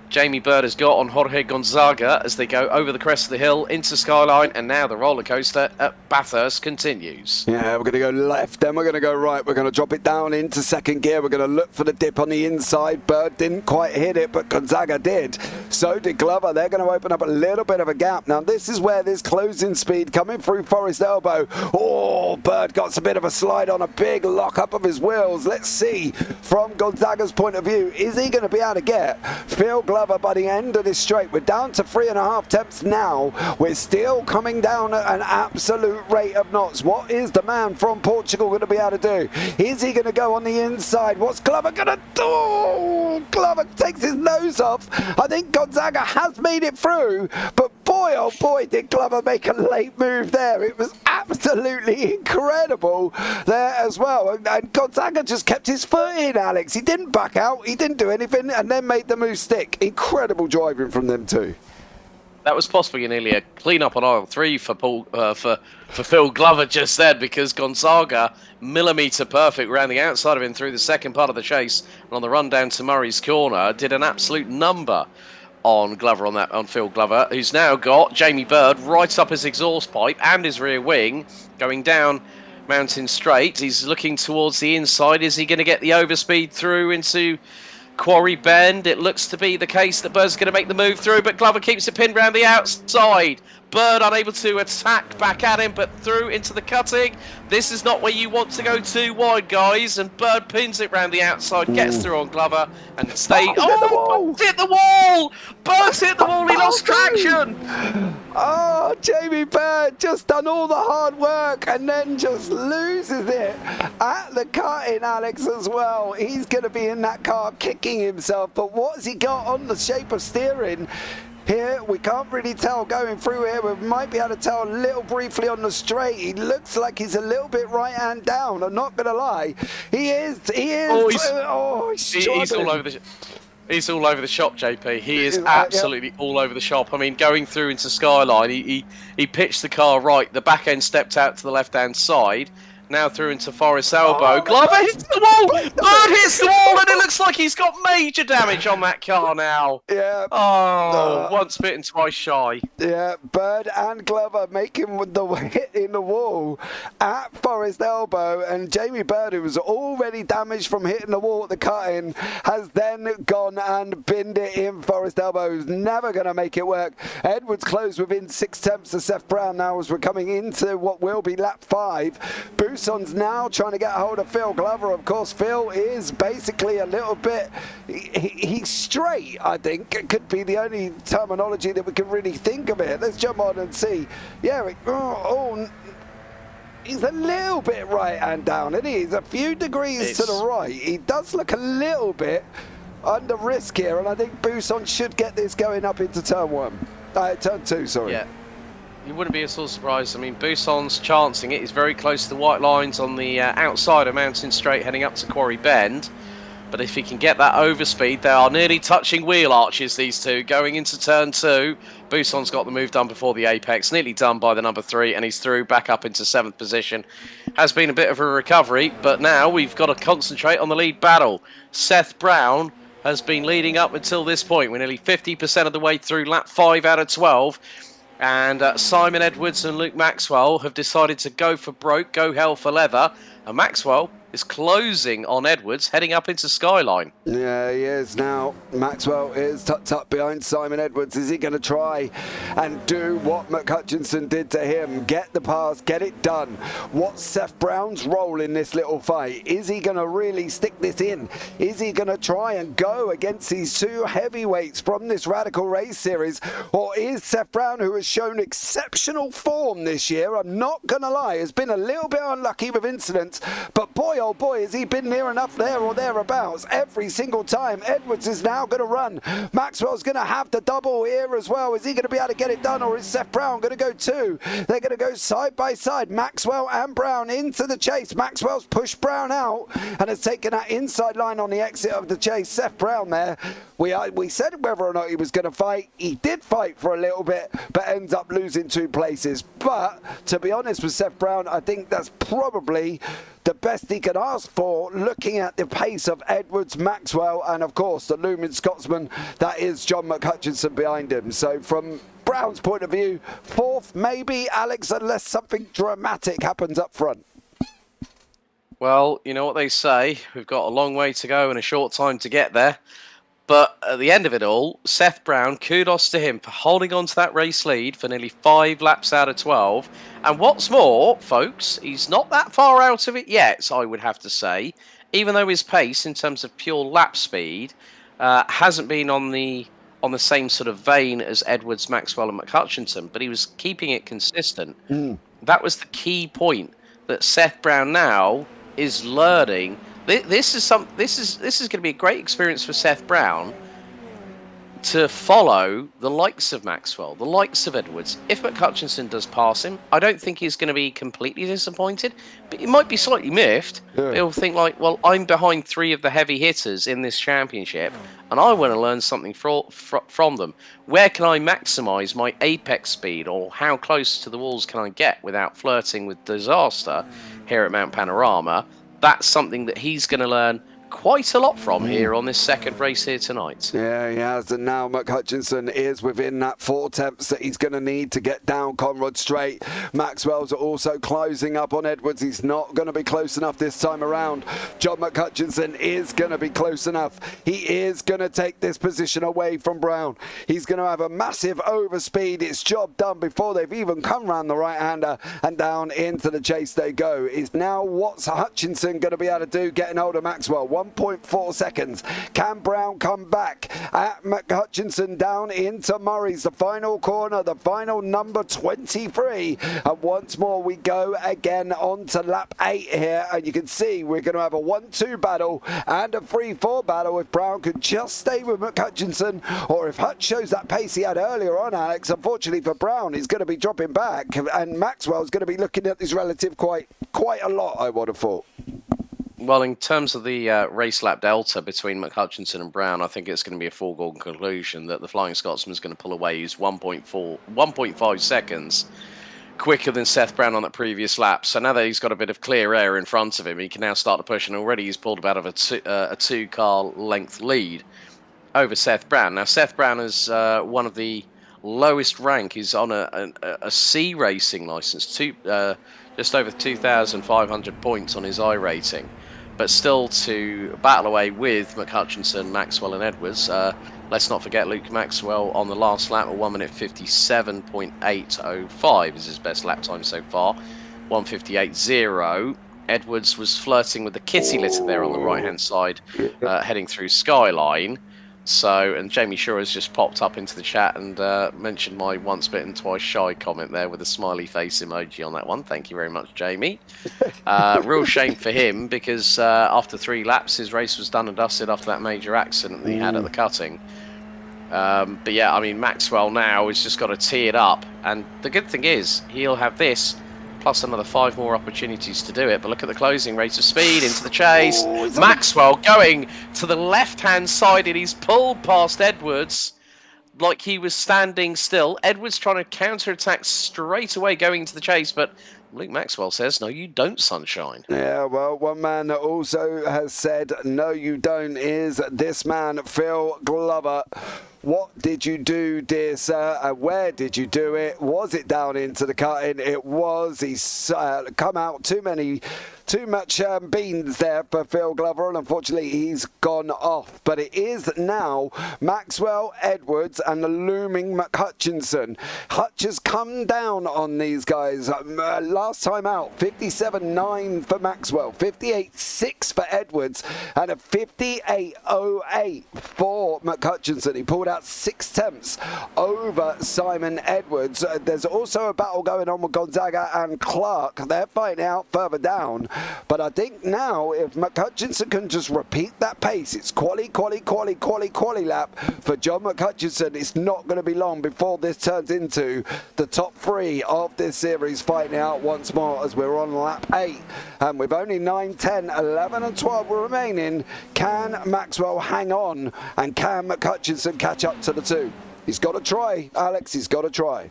Jamie Bird has got on Jorge Gonzaga as they go over the crest of the hill into Skyline, and now the roller coaster at Bathurst continues. Yeah, we're going to go left, then we're going to go right. We're going to drop it down into second gear. We're going to look for the dip on the inside. Bird didn't quite hit it, but Gonzaga did. So did Glover. They're going to open up a little bit of a gap. Now, this is where this closing speed coming through Forest Elbow. Oh, Bird got a bit of a slide on, a big lock up of his wheels. Let's see from Gonzaga's point of view. Is he going to be able to get Phil Glover by the end of this straight? We're down to 3.5 temps now. We're still coming down at an absolute rate of knots. What is the man from Portugal going to be able to do? Is he going to go on the inside? What's Glover going to do? Glover takes his nose off. I think Gonzaga has made it through, but boy, oh boy, did Glover make a late move there. It was absolutely incredible there as well. And Gonzaga just kept his foot in, Alex. He didn't back out. He didn't do anything, and then made the move stick. Incredible driving from them too. That was possibly nearly a clean-up on aisle 3 for Phil Glover just then, because Gonzaga, millimetre perfect, ran the outside of him through the second part of the chase, and on the run down to Murray's Corner, did an absolute number on Glover, on Phil Glover, who's now got Jamie Bird right up his exhaust pipe and his rear wing, going down Mountain Straight. He's looking towards the inside. Is he going to get the overspeed through into Quarry Bend? It looks to be the case that Bird's going to make the move through, but Glover keeps it pinned round the outside. Bird unable to attack back at him, but through into the cutting. This is not where you want to go too wide, guys, and Bird pins it round the outside, gets through on Glover, and stays. Bird's hit the wall! Bird's hit the wall, he lost traction! Oh, Jamie Bird just done all the hard work and then just loses it at the cutting, Alex, as well. He's going to be in that car kicking himself, but what's he got on the shape of steering? Here, we can't really tell going through here. We might be able to tell a little briefly on the straight. He looks like he's a little bit right hand down. I'm not going to lie. He is. He's all over the... He's all over the shop, JP. He is absolutely all over the shop. I mean, going through into Skyline, he pitched the car right. The back end stepped out to the left-hand side. Now through into Forest Elbow. Glover hits the wall! Bird hits the wall, and it looks like he's got major damage on that car now. Yeah. Once bitten, twice shy. Yeah, Bird and Glover making the hit in the wall at Forest Elbow, and Jamie Bird, who was already damaged from hitting the wall at the cutting, has then gone and binned it in Forest Elbow. Who's never going to make it work. Edwards closed within 6 temps to Seth Brown now as we're coming into what will be lap 5. Buson's now trying to get a hold of Phil Glover. Of course, Phil is basically a little bit... He's straight, I think. It could be the only terminology that we can really think of it. Let's jump on and see. Yeah, he's a little bit right hand down, isn't he? He's a few degrees to the right. He does look a little bit under risk here, and I think Buson should get this going up into turn 2, sorry. Yeah. You wouldn't be at all surprised. I mean, Buson's chancing it. He's very close to the white lines on the outside of Mountain Straight heading up to Quarry Bend. But if he can get that overspeed, they are nearly touching wheel arches, these two, going into turn 2. Buson's got the move done before the apex, nearly done by the number 3, and he's through back up into 7th position. Has been a bit of a recovery, but now we've got to concentrate on the lead battle. Seth Brown has been leading up until this point. We're nearly 50% of the way through lap 5 out of 12. And Simon Edwards and Luke Maxwell have decided to go for broke, go hell for leather. And Maxwell is closing on Edwards, heading up into Skyline. Yeah, he is now. Maxwell is tucked up behind Simon Edwards. Is he going to try and do what McHutchinson did to him? Get the pass, get it done. What's Seth Brown's role in this little fight? Is he going to really stick this in? Is he going to try and go against these two heavyweights from this Radical Race Series? Or is Seth Brown, who has shown exceptional form this year, I'm not going to lie, has been a little bit unlucky with incidents, but boy, oh boy, has he been near enough there or thereabouts? Every single time. Edwards is now going to run. Maxwell's going to have the double here as well. Is he going to be able to get it done, or is Seth Brown going to go two? They're going to go side by side. Maxwell and Brown into the chase. Maxwell's pushed Brown out and has taken that inside line on the exit of the chase. Seth Brown there. We said whether or not he was going to fight. He did fight for a little bit, but ends up losing 2 places. But to be honest with Seth Brown, I think that's probably the best he can ask for, looking at the pace of Edwards, Maxwell, and of course the looming Scotsman that is John McHutchinson behind him. So from Brown's point of view, 4th maybe, Alex, unless something dramatic happens up front. Well, you know what they say, we've got a long way to go and a short time to get there. But at the end of it all, Seth Brown, kudos to him for holding on to that race lead for nearly 5 laps out of 12. And what's more, folks, he's not that far out of it yet, I would have to say. Even though his pace, in terms of pure lap speed, hasn't been on the same sort of vein as Edwards, Maxwell and McHutchinson, but he was keeping it consistent. That was the key point, that Seth Brown now is learning. This is going to be a great experience for Seth Brown to follow the likes of Maxwell, the likes of Edwards. If McHutchinson does pass him, I don't think he's going to be completely disappointed, but he might be slightly miffed. Yeah. He'll think like, well, I'm behind 3 of the heavy hitters in this championship, and I want to learn something from them. Where can I maximise my apex speed, or how close to the walls can I get without flirting with disaster here at Mount Panorama? That's something that he's going to learn quite a lot from here on this second race here tonight. Yeah, he has, and now McHutchinson is within that 4 tenths that he's going to need to get down Conrad Straight. Maxwell's also closing up on Edwards. He's not going to be close enough this time around. John McHutchinson is going to be close enough. He is going to take this position away from Brown. He's going to have a massive overspeed. It's job done before they've even come round the right-hander, and down into the chase they go. Is now what's Hutchinson going to be able to do, getting hold of Maxwell? 1.4 seconds. Can Brown come back at McHutchinson down into Murray's? The final corner, the final number 23. And once more we go again on to lap 8 here. And you can see we're going to have a 1-2 battle and a 3-4 battle if Brown could just stay with McHutchinson, or if Hutch shows that pace he had earlier on, Alex. Unfortunately for Brown, he's going to be dropping back, and Maxwell's going to be looking at his relative quite a lot, I would have thought. Well, in terms of the race lap delta between McHutchinson and Brown, I think it's going to be a foregone conclusion that the Flying Scotsman is going to pull away. He's 1.5 seconds quicker than Seth Brown on that previous lap. So now that he's got a bit of clear air in front of him, he can now start to push, and already he's pulled about a 2-car length lead over Seth Brown. Now, Seth Brown is one of the lowest rank. He's on a C racing license, just over 2,500 points on his I rating. But still to battle away with McHutchinson, Maxwell and Edwards. Let's not forget Luke Maxwell on the last lap at 1 minute 57.805 is his best lap time so far. 1:58.0. Edwards was flirting with the kitty litter there on the right-hand side, heading through Skyline. So, and Jamie Shore has just popped up into the chat and mentioned my once bitten, twice shy comment there with a smiley face emoji on that one. Thank you very much, Jamie. Real shame for him, because after 3 laps, his race was done and dusted after that major accident that he had at the cutting. But yeah, I mean, Maxwell now has just got to tee it up. And the good thing is, he'll have this plus another 5 more opportunities to do it. But look at the closing rate of speed into the chase. Maxwell going to the left-hand side, and he's pulled past Edwards like he was standing still. Edwards trying to counter-attack straight away going into the chase, but Luke Maxwell says, no, you don't, sunshine. Yeah, well, one man that also has said, no, you don't, is this man, Phil Glover. What did you do, dear sir, and where did you do it? Was it down into the cutting? It was. He's come out too much beans there for Phil Glover, and unfortunately he's gone off. But it is now Maxwell, Edwards and the looming McHutchinson. Hutch has come down on these guys. Last time out, 57.9 for Maxwell, 58.6 for Edwards, and a 58.08 for McHutchinson. He pulled out That's 6 tenths over Simon Edwards. There's also a battle going on with Gonzaga and Clark. They're fighting out further down. But I think now if McHutchinson can just repeat that pace, it's quali lap for John McHutchinson. It's not going to be long before this turns into the top 3 of this series fighting out once more as we're on lap 8. And with only 9, 10, 11 and 12 remaining, can Maxwell hang on and can McHutchinson catch up to the 2? He's got to try, Alex. He's got to try.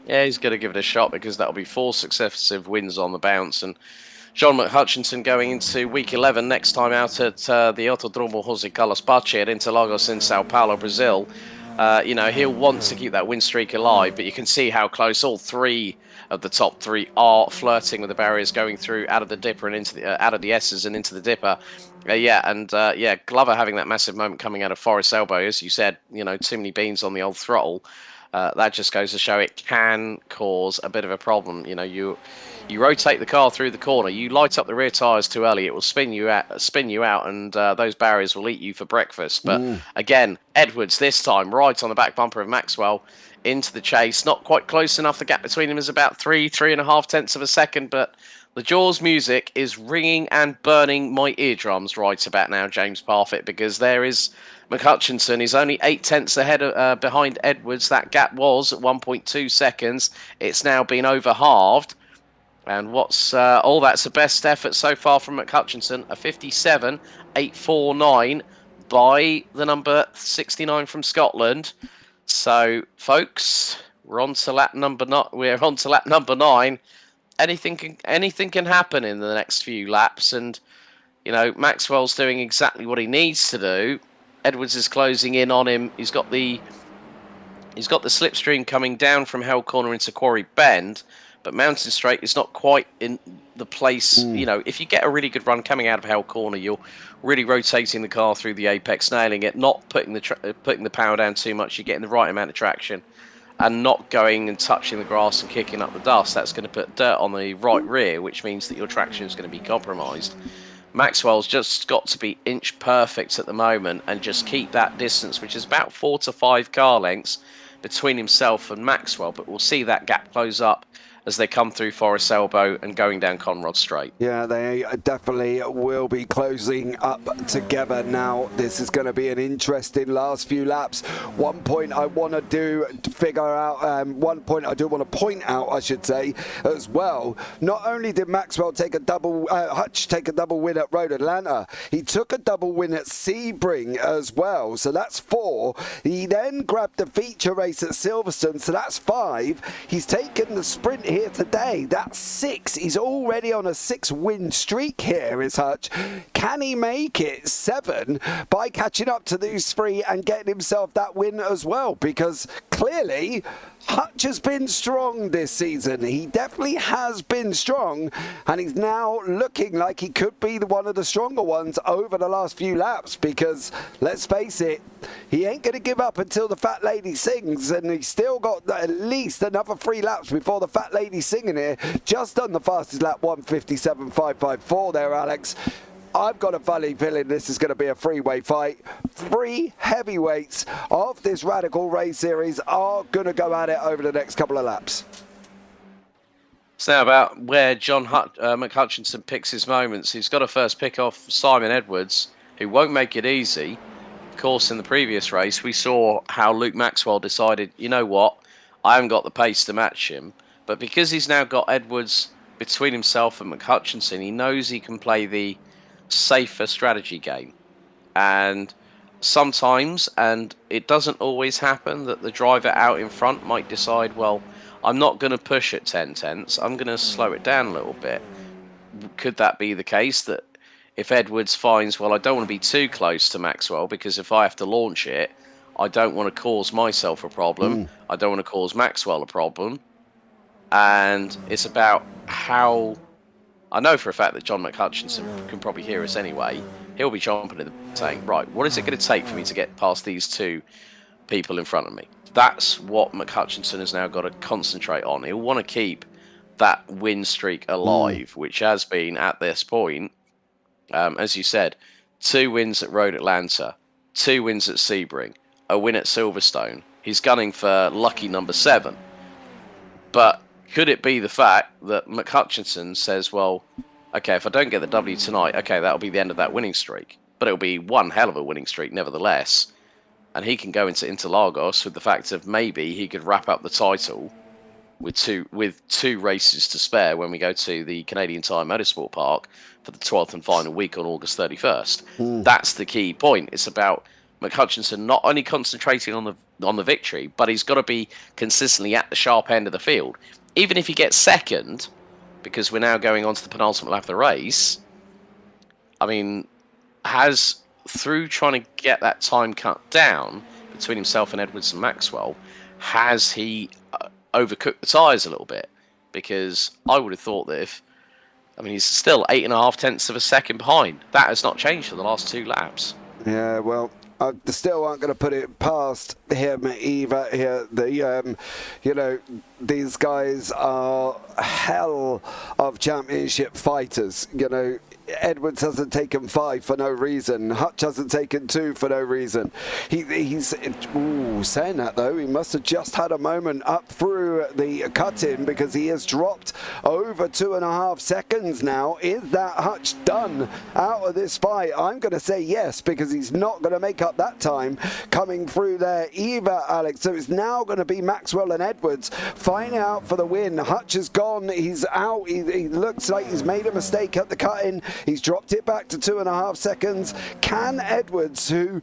Yeah, he's got to give it a shot because that'll be 4 successive wins on the bounce. And John McHutchinson going into week 11 next time out at the Autodromo José Carlos Pache at Interlagos in Sao Paulo, Brazil. He'll want to keep that win streak alive, but you can see how close all 3 of the top 3 are flirting with the barriers going through out of the dipper and into the out of the S's and into the dipper. Glover having that massive moment coming out of Forest Elbow, as you said, too many beans on the old throttle. That just goes to show it can cause a bit of a problem. You rotate the car through the corner, you light up the rear tyres too early, it will spin you out, and those barriers will eat you for breakfast. But again, Edwards this time right on the back bumper of Maxwell into the chase, not quite close enough. The gap between them is about 3.5 tenths of a second, but the Jaws music is ringing and burning my eardrums right about now, James Parfitt, because there is McHutchinson. He's only 8 tenths ahead behind Edwards. That gap was at 1.2 seconds. It's now been over halved. And what's all that's the best effort so far from McHutchinson, a 57.849 by the number 69 from Scotland. So, folks, we're on to lap number 9. Anything can happen in the next few laps, and Maxwell's doing exactly what he needs to do. Edwards is closing in on him. He's got the slipstream coming down from Hell Corner into Quarry Bend. But Mountain Straight is not quite in the place. If you get a really good run coming out of Hell Corner, you're really rotating the car through the apex, nailing it, not putting the power down too much. You're getting the right amount of traction and not going and touching the grass and kicking up the dust. That's going to put dirt on the right rear, which means that your traction is going to be compromised. Maxwell's just got to be inch perfect at the moment and just keep that distance, which is about 4 to 5 car lengths between himself and Maxwell. But we'll see that gap close up as they come through Forest Elbow and going down Conrod Straight. Yeah, they definitely will be closing up together now. This is going to be an interesting last few laps. One point I want to do want to point out, I should say, as well. Not only did Maxwell take a double, Hutch take a double win at Road Atlanta, he took a double win at Sebring as well. So that's 4. He then grabbed the feature race at Silverstone, so that's 5. He's taken the sprint here today. That's 6. He's already on a 6-win streak here, is Hutch. Can he make it 7 by catching up to these 3 and getting himself that win as well? Because clearly Hutch has been strong this season. He definitely has been strong, and he's now looking like he could be one of the stronger ones over the last few laps, because let's face it, he ain't going to give up until the fat lady sings, and he's still got at least another 3 laps before the fat lady singing here. Just done the fastest lap, 1:57.554 there, Alex. I've got a funny feeling this is going to be a three-way fight. 3 heavyweights of this Radical Race Series are going to go at it over the next couple of laps. It's now about where John McHutchinson picks his moments. He's got to first pick off Simon Edwards, who won't make it easy. Of course, in the previous race, we saw how Luke Maxwell decided, you know what, I haven't got the pace to match him. But because he's now got Edwards between himself and McHutchinson, he knows he can play the safer strategy game. And sometimes, and it doesn't always happen, that the driver out in front might decide, well, I'm not going to push at 10 tenths, I'm going to slow it down a little bit. Could that be the case, that if Edwards finds, well, I don't want to be too close to Maxwell, because if I have to launch it, I don't want to cause myself a problem, I don't want to cause Maxwell a problem. And it's about how, I know for a fact that John McHutchinson can probably hear us anyway. He'll be chomping at the saying, right, what is it going to take for me to get past these 2 people in front of me? That's what McHutchinson has now got to concentrate on. He'll want to keep that win streak alive, which has been, at this point, as you said, 2 wins at Road Atlanta, 2 wins at Sebring, a win at Silverstone. He's gunning for lucky number 7. But could it be the fact that McHutchinson says, well, okay, if I don't get the W tonight, okay, that'll be the end of that winning streak. But it'll be one hell of a winning streak nevertheless. And he can go into Interlagos with the fact of maybe he could wrap up the title with two races to spare when we go to the Canadian Tire Motorsport Park for the 12th and final week on August 31st. That's the key point. It's about McHutchinson not only concentrating on the victory, but he's got to be consistently at the sharp end of the field. Even if he gets second, because we're now going on to the penultimate lap of the race, I mean, through trying to get that time cut down between himself and Edwards and Maxwell, has he overcooked the tyres a little bit? Because I would have thought that he's still 8.5 tenths of a second behind. That has not changed for the last 2 laps. Yeah, well, I still aren't going to put it past him either here. These guys are hell of championship fighters. Edwards hasn't taken 5 for no reason. Hutch hasn't taken 2 for no reason. He's saying that though, he must have just had a moment up through the cut-in, because he has dropped over 2.5 seconds now. Is that Hutch done out of this fight? I'm going to say yes, because he's not going to make up that time coming through there either, Alex. So it's now going to be Maxwell and Edwards fighting out for the win. Hutch is gone. He's out. He looks like he's made a mistake at the cut-in. He's dropped it back to 2.5 seconds. Can Edwards, who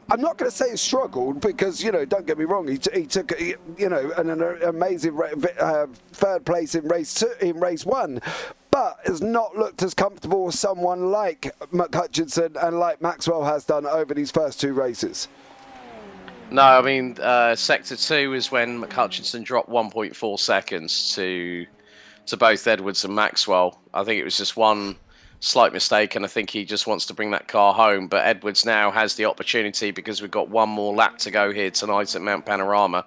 I'm not going to say struggled, because, don't get me wrong, he took, an amazing third place in race 1, but has not looked as comfortable as someone like McHutchinson and like Maxwell has done over these first 2 races. No, Sector 2 is when McHutchinson dropped 1.4 seconds to both Edwards and Maxwell. I think it was just one slight mistake, and I think he just wants to bring that car home. But Edwards now has the opportunity, because we've got one more lap to go here tonight at Mount Panorama.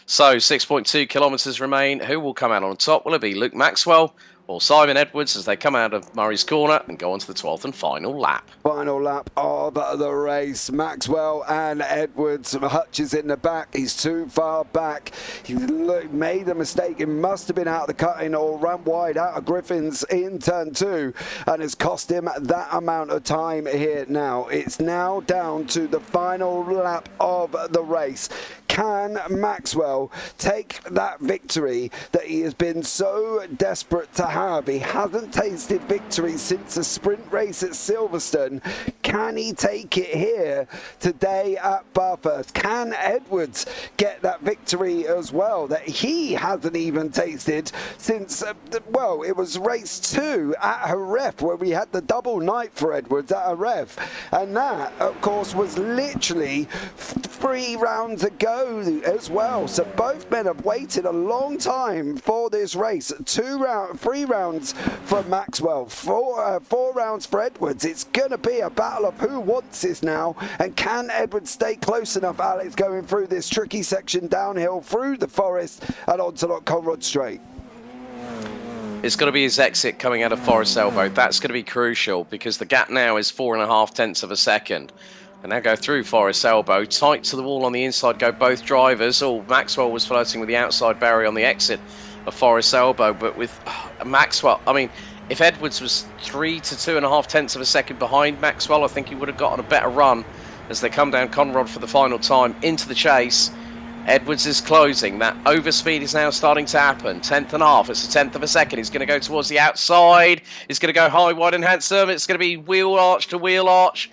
So 6.2 kilometres remain. Who will come out on top? Will it be Luke Maxwell or Simon Edwards as they come out of Murray's Corner and go on to the 12th and final lap? Final lap of the race. Maxwell and Edwards. Hutch is in the back. He's too far back. He made a mistake. It must have been out of the cutting or ran wide out of Griffin's in turn 2, and has cost him that amount of time here now. It's now down to the final lap of the race. Can Maxwell take that victory that he has been so desperate to have? He hasn't tasted victory since the sprint race at Silverstone. Can he take it here today at Bathurst? Can Edwards get that victory as well that he hasn't even tasted since, it was race 2 at Jerez, where we had the double night for Edwards at Jerez. And that, of course, was literally 3 rounds ago as well. So both men have waited a long time for this race. 3 rounds from Maxwell, 4 rounds for Edwards. It's going to be a battle of who wants this now, and can Edwards stay close enough, Alex, going through this tricky section downhill through the forest and onto Conrod Straight? It's going to be his exit coming out of Forest Elbow. That's going to be crucial, because the gap now is 4.5 tenths of a second. And now go through Forest Elbow, tight to the wall on the inside go both drivers. Maxwell was flirting with the outside barrier on the exit of Forest Elbow, but with Maxwell, if Edwards was 3 to 2.5 tenths of a second behind Maxwell, I think he would have gotten a better run as they come down Conrod for the final time into the chase. Edwards is closing. That overspeed is now starting to happen. 10.5. It's a 10th of a second. He's going to go towards the outside. He's going to go high, wide and handsome. It's going to be wheel arch to wheel arch.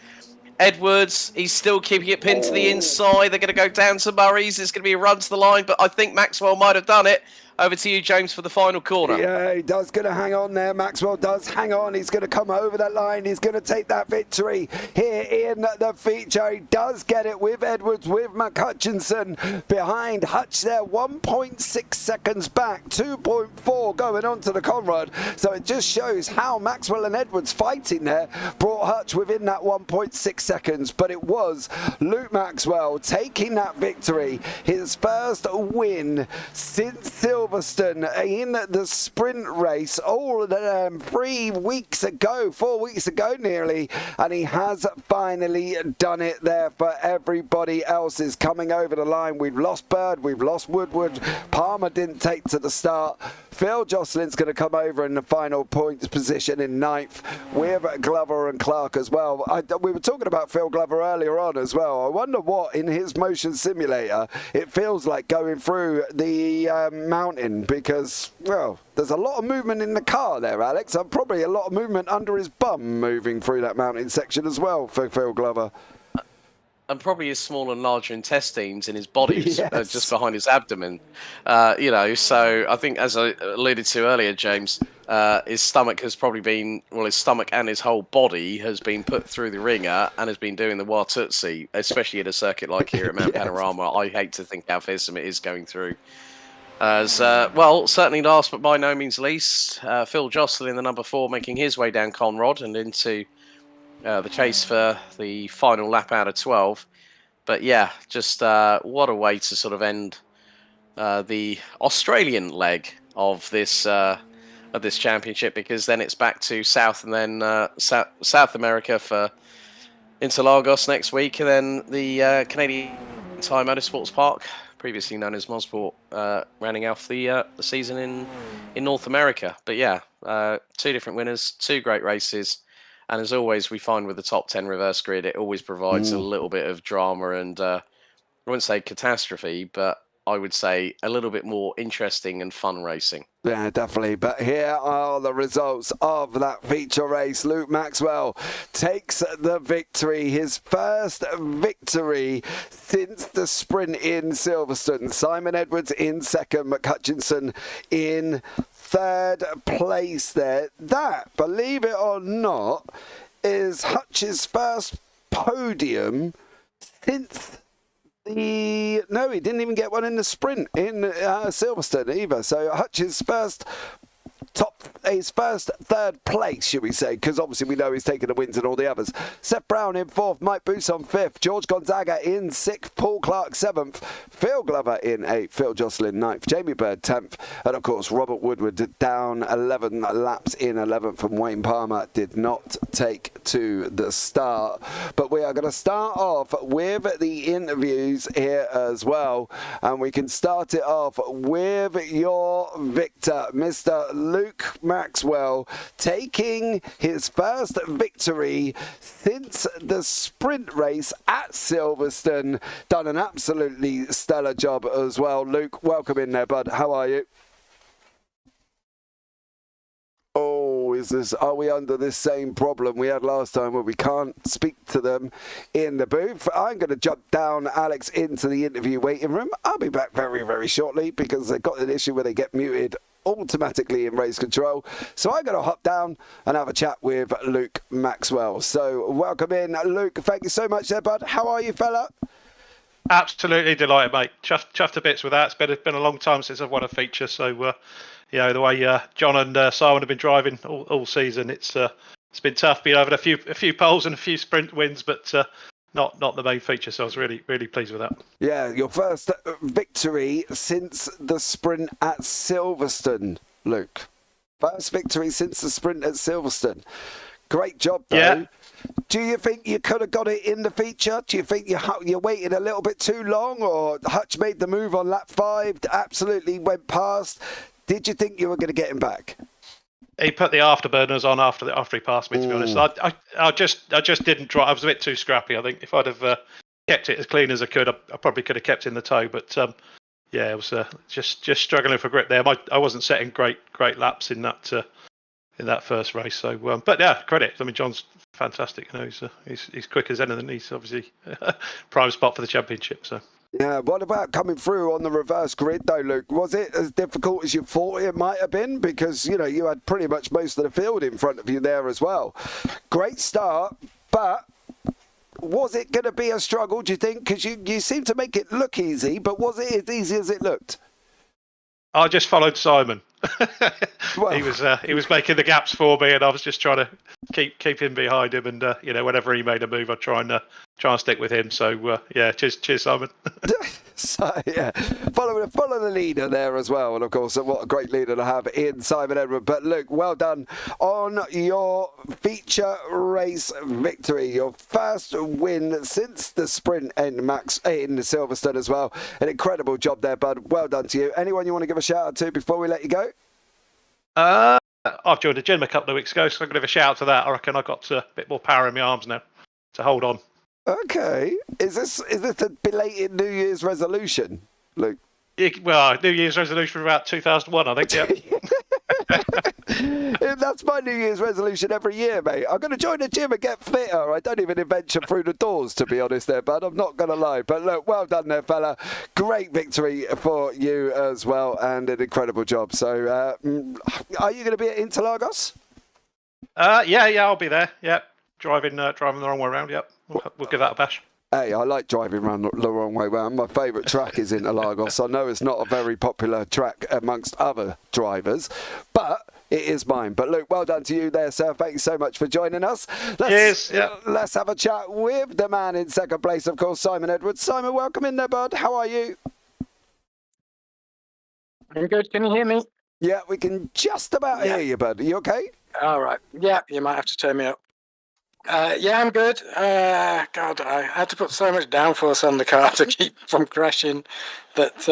Edwards, he's still keeping it pinned to the inside. They're going to go down to Murray's. It's going to be a run to the line, but I think Maxwell might have done it. Over to you, James, for the final corner. Yeah, he does going to hang on there. Maxwell does hang on. He's going to come over that line. He's going to take that victory here in the feature. He does get it with Edwards, with McHutchinson behind. Hutch there, 1.6 seconds back, 2.4 going on to the Conrad. So it just shows how Maxwell and Edwards fighting there brought Hutch within that 1.6 seconds. But it was Luke Maxwell taking that victory, his first win since Silverstone. Silverstone in the sprint race all 4 weeks ago nearly, and he has finally done it there for everybody else is coming over the line. We've lost Bird, we've lost Woodward, Palmer didn't take to the start. Phil Jocelyn's going to come over in the final points position in 9th with Glover and Clark as well. We were talking about Phil Glover earlier on as well. I wonder what in his motion simulator it feels like going through the mountain, because, well, there's a lot of movement in the car there, Alex, and probably a lot of movement under his bum moving through that mountain section as well for Phil Glover. And probably his small and larger intestines in his body, Yes. just behind his abdomen. So I think, as I alluded to earlier, James, his stomach has probably been, his stomach and his whole body has been put through the ringer and has been doing the Watutsi, especially at a circuit like here at Mount Panorama. I hate to think how fearsome it is going through. Certainly last but by no means least, Phil Jocelyn, the number 4, making his way down Conrod and into the chase for the final lap out of 12. But yeah, just what a way to sort of end the Australian leg of this championship, because then it's back to South and then South America for Interlagos next week, and then the Canadian Tire Motorsports Park, previously known as Mosport, rounding off the season in North America. But yeah, 2 different winners, 2 great races. And as always, we find with the top 10 reverse grid, it always provides a little bit of drama and, I wouldn't say catastrophe, but I would say a little bit more interesting and fun racing. Yeah, definitely. But here are the results of that feature race. Luke Maxwell takes the victory, his first victory since the sprint in Silverstone. Simon Edwards in 2nd, McHutchinson in 3rd place there. That, believe it or not, is Hutch's first podium since no, he didn't even get one in the sprint in Silverstone either. So Hutch's first 3rd place, should we say, because obviously we know he's taken the wins and all the others. Seth Brown in 4th, Mike Bousson 5th, George Gonzaga in 6th, Paul Clark 7th, Phil Glover in 8th, Phil Jocelyn 9th, Jamie Bird 10th, and of course Robert Woodward down 11 laps in 11th, and Wayne Palmer did not take to the start. But we are going to start off with the interviews here as well, and we can start it off with your victor, Mr. Luke Maxwell, taking his first victory since the sprint race at Silverstone. Done an absolutely stellar job as well. Luke, welcome in there, bud. How are you? Oh, are we under this same problem we had last time where we can't speak to them in the booth? I'm going to jump down, Alex, into the interview waiting room. I'll be back very, very shortly because they've got an issue where they get muted automatically in race control. So I'm going to hop down and have a chat with Luke Maxwell. So welcome in, Luke. Thank you so much there, bud. How are you, fella? Absolutely delighted, mate. Chuffed to bits with that. It's been a long time since I've won a feature. So, the way John and Simon have been driving all season, it's been tough. Been over a few poles and a few sprint wins, but not the main feature. So I was really pleased with that. Yeah, your first victory since the sprint at Silverstone, Luke. First victory since the sprint at Silverstone. Great job, though. Yeah. Do you think you could have got it in the feature? Do you think you waited a little bit too long, or Hutch made the move on lap 5, absolutely went past? Did you think you were going to get him back? He put the afterburners on after he passed me, to be honest. I just didn't drive. I was a bit too scrappy. I think if I'd have kept it as clean as I could, I probably could have kept in the tow. But it was just struggling for grip there. I wasn't setting great laps in that first race. So, but yeah, credit. I mean, John's fantastic. You know, he's quick as anything. He's obviously prime spot for the championship. So. Yeah, what about coming through on the reverse grid though, Luke? Was it as difficult as you thought it might have been? Because, you had pretty much most of the field in front of you there as well. Great start, but was it going to be a struggle, do you think? Because you seem to make it look easy, but was it as easy as it looked? I just followed Simon. He was making the gaps for me, and I was just trying to keep him behind him. And whenever he made a move, I'd try and stick with him. So cheers, Simon. So yeah, follow the leader there as well, and of course, what a great leader to have in Simon Edward. But Luke, well done on your feature race victory, your first win since the sprint in Silverstone as well. An incredible job there, bud. Well done to you. Anyone you want to give a shout out to before we let you go? I've joined the gym a couple of weeks ago, so I'm going to give a shout out to that. I reckon I've got a bit more power in my arms now to hold on. Okay. Is this a belated New Year's resolution, Luke? Well, New Year's resolution from about 2001, I think. Yeah. That's my New Year's resolution every year, mate. I'm going to join the gym and get fitter. I don't even venture through the doors, to be honest there, bud. I'm not going to lie. But look, well done there, fella. Great victory for you as well, and an incredible job. So, are you going to be at Interlagos? Yeah, I'll be there. Yeah, driving the wrong way around. Yep, we'll give that a bash. Hey, I like driving around the wrong way round. My favourite track is Interlagos. I know it's not a very popular track amongst other drivers, but it is mine. But Luke, well done to you there, sir. Thank you so much for joining us. Let's have a chat with the man in second place, of course, Simon Edwards. Simon, welcome in there, bud. How are you? I'm good. Can you hear me? Yeah, we can just about hear you, bud. Are you okay? All right. Yeah, you might have to turn me up. Yeah, I'm good. God, I had to put so much downforce on the car to keep from crashing that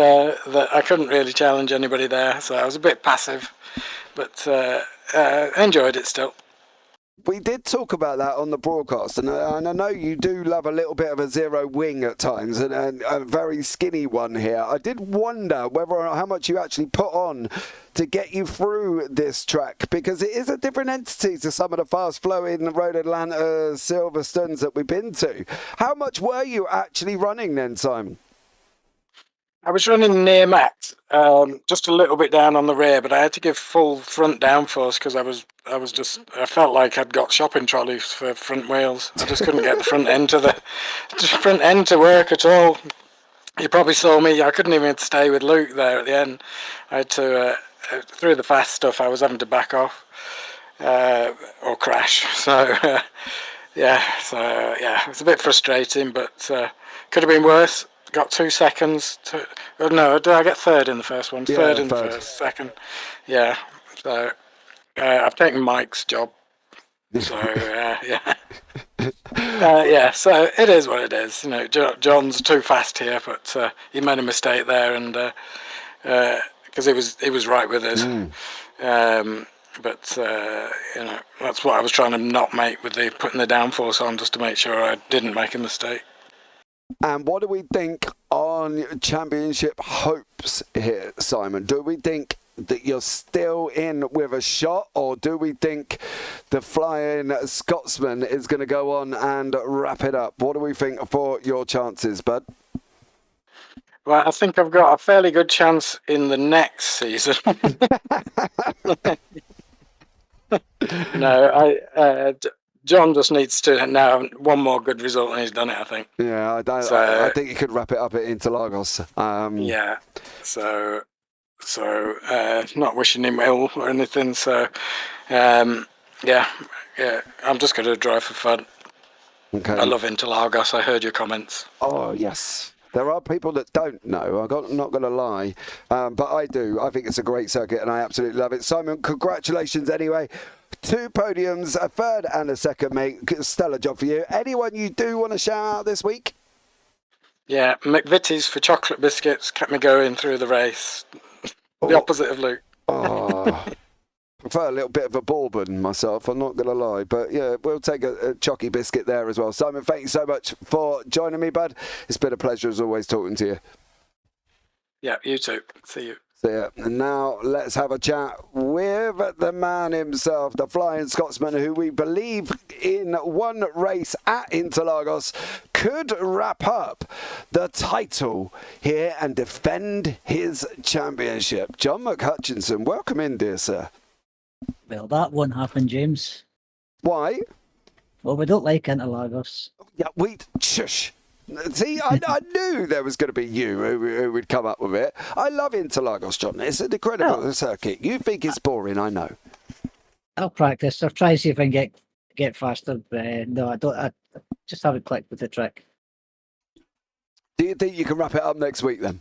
I couldn't really challenge anybody there. So I was a bit passive, but enjoyed it still. We did talk about that on the broadcast, and I know you do love a little bit of a zero wing at times, and a very skinny one here. I did wonder how much you actually put on to get you through this track, because it is a different entity to some of the fast-flowing Road Atlanta Silverstones that we've been to. How much were you actually running then, Simon? I was running near max, just a little bit down on the rear, but I had to give full front downforce because I felt like I'd got shopping trolleys for front wheels. I just couldn't get the front end to work at all. You probably saw me. I couldn't even stay with Luke there at the end. I had to through the fast stuff. I was having to back off or crash. So it's a bit frustrating, but could have been worse. Got 2 seconds. No, did I get third in the first one? Yeah, third in the first, second. Yeah. So I've taken Mike's job. So so it is what it is. John's too fast here, but he made a mistake there, and because he was right with us. But that's what I was trying to not make with putting the downforce on, just to make sure I didn't make a mistake. And what do we think on championship hopes here, Simon? Do we think that you're still in with a shot, or do we think the Flying Scotsman is going to go on and wrap it up? What do we think for your chances, bud? Well, I think I've got a fairly good chance in the next season. No, John just needs to now one more good result, and he's done it, I think. Yeah, I think he could wrap it up at Interlagos. Yeah, so not wishing him ill or anything. So, I'm just going to drive for fun. Okay. I love Interlagos. I heard your comments. Oh yes. There are people that don't know, I'm not going to lie, but I do. I think it's a great circuit, and I absolutely love it. Simon, congratulations anyway. 2 podiums, a third and a second, mate. Stellar job for you. Anyone you do want to shout out this week? Yeah, McVitie's for chocolate biscuits kept me going through the race. The opposite of Luke. Oh, prefer a little bit of a bourbon myself, I'm not going to lie. But yeah, we'll take a chocky biscuit there as well. Simon, thank you so much for joining me, bud. It's been a pleasure as always talking to you. Yeah, you too. See you. Yeah, and now let's have a chat with the man himself, the Flying Scotsman, who we believe in one race at Interlagos could wrap up the title here and defend his championship. John McHutchinson, welcome in, dear sir. Well, that won't happen, James. Why? Well, we don't like Interlagos. Yeah, shush. See, I knew there was going to be you who would come up with it. I love Interlagos, John. It's an incredible circuit. You think it's boring, I know. I'll practice. I'll try to see if I can get faster. No, I don't. I just haven't clicked with the trick. Do you think you can wrap it up next week then?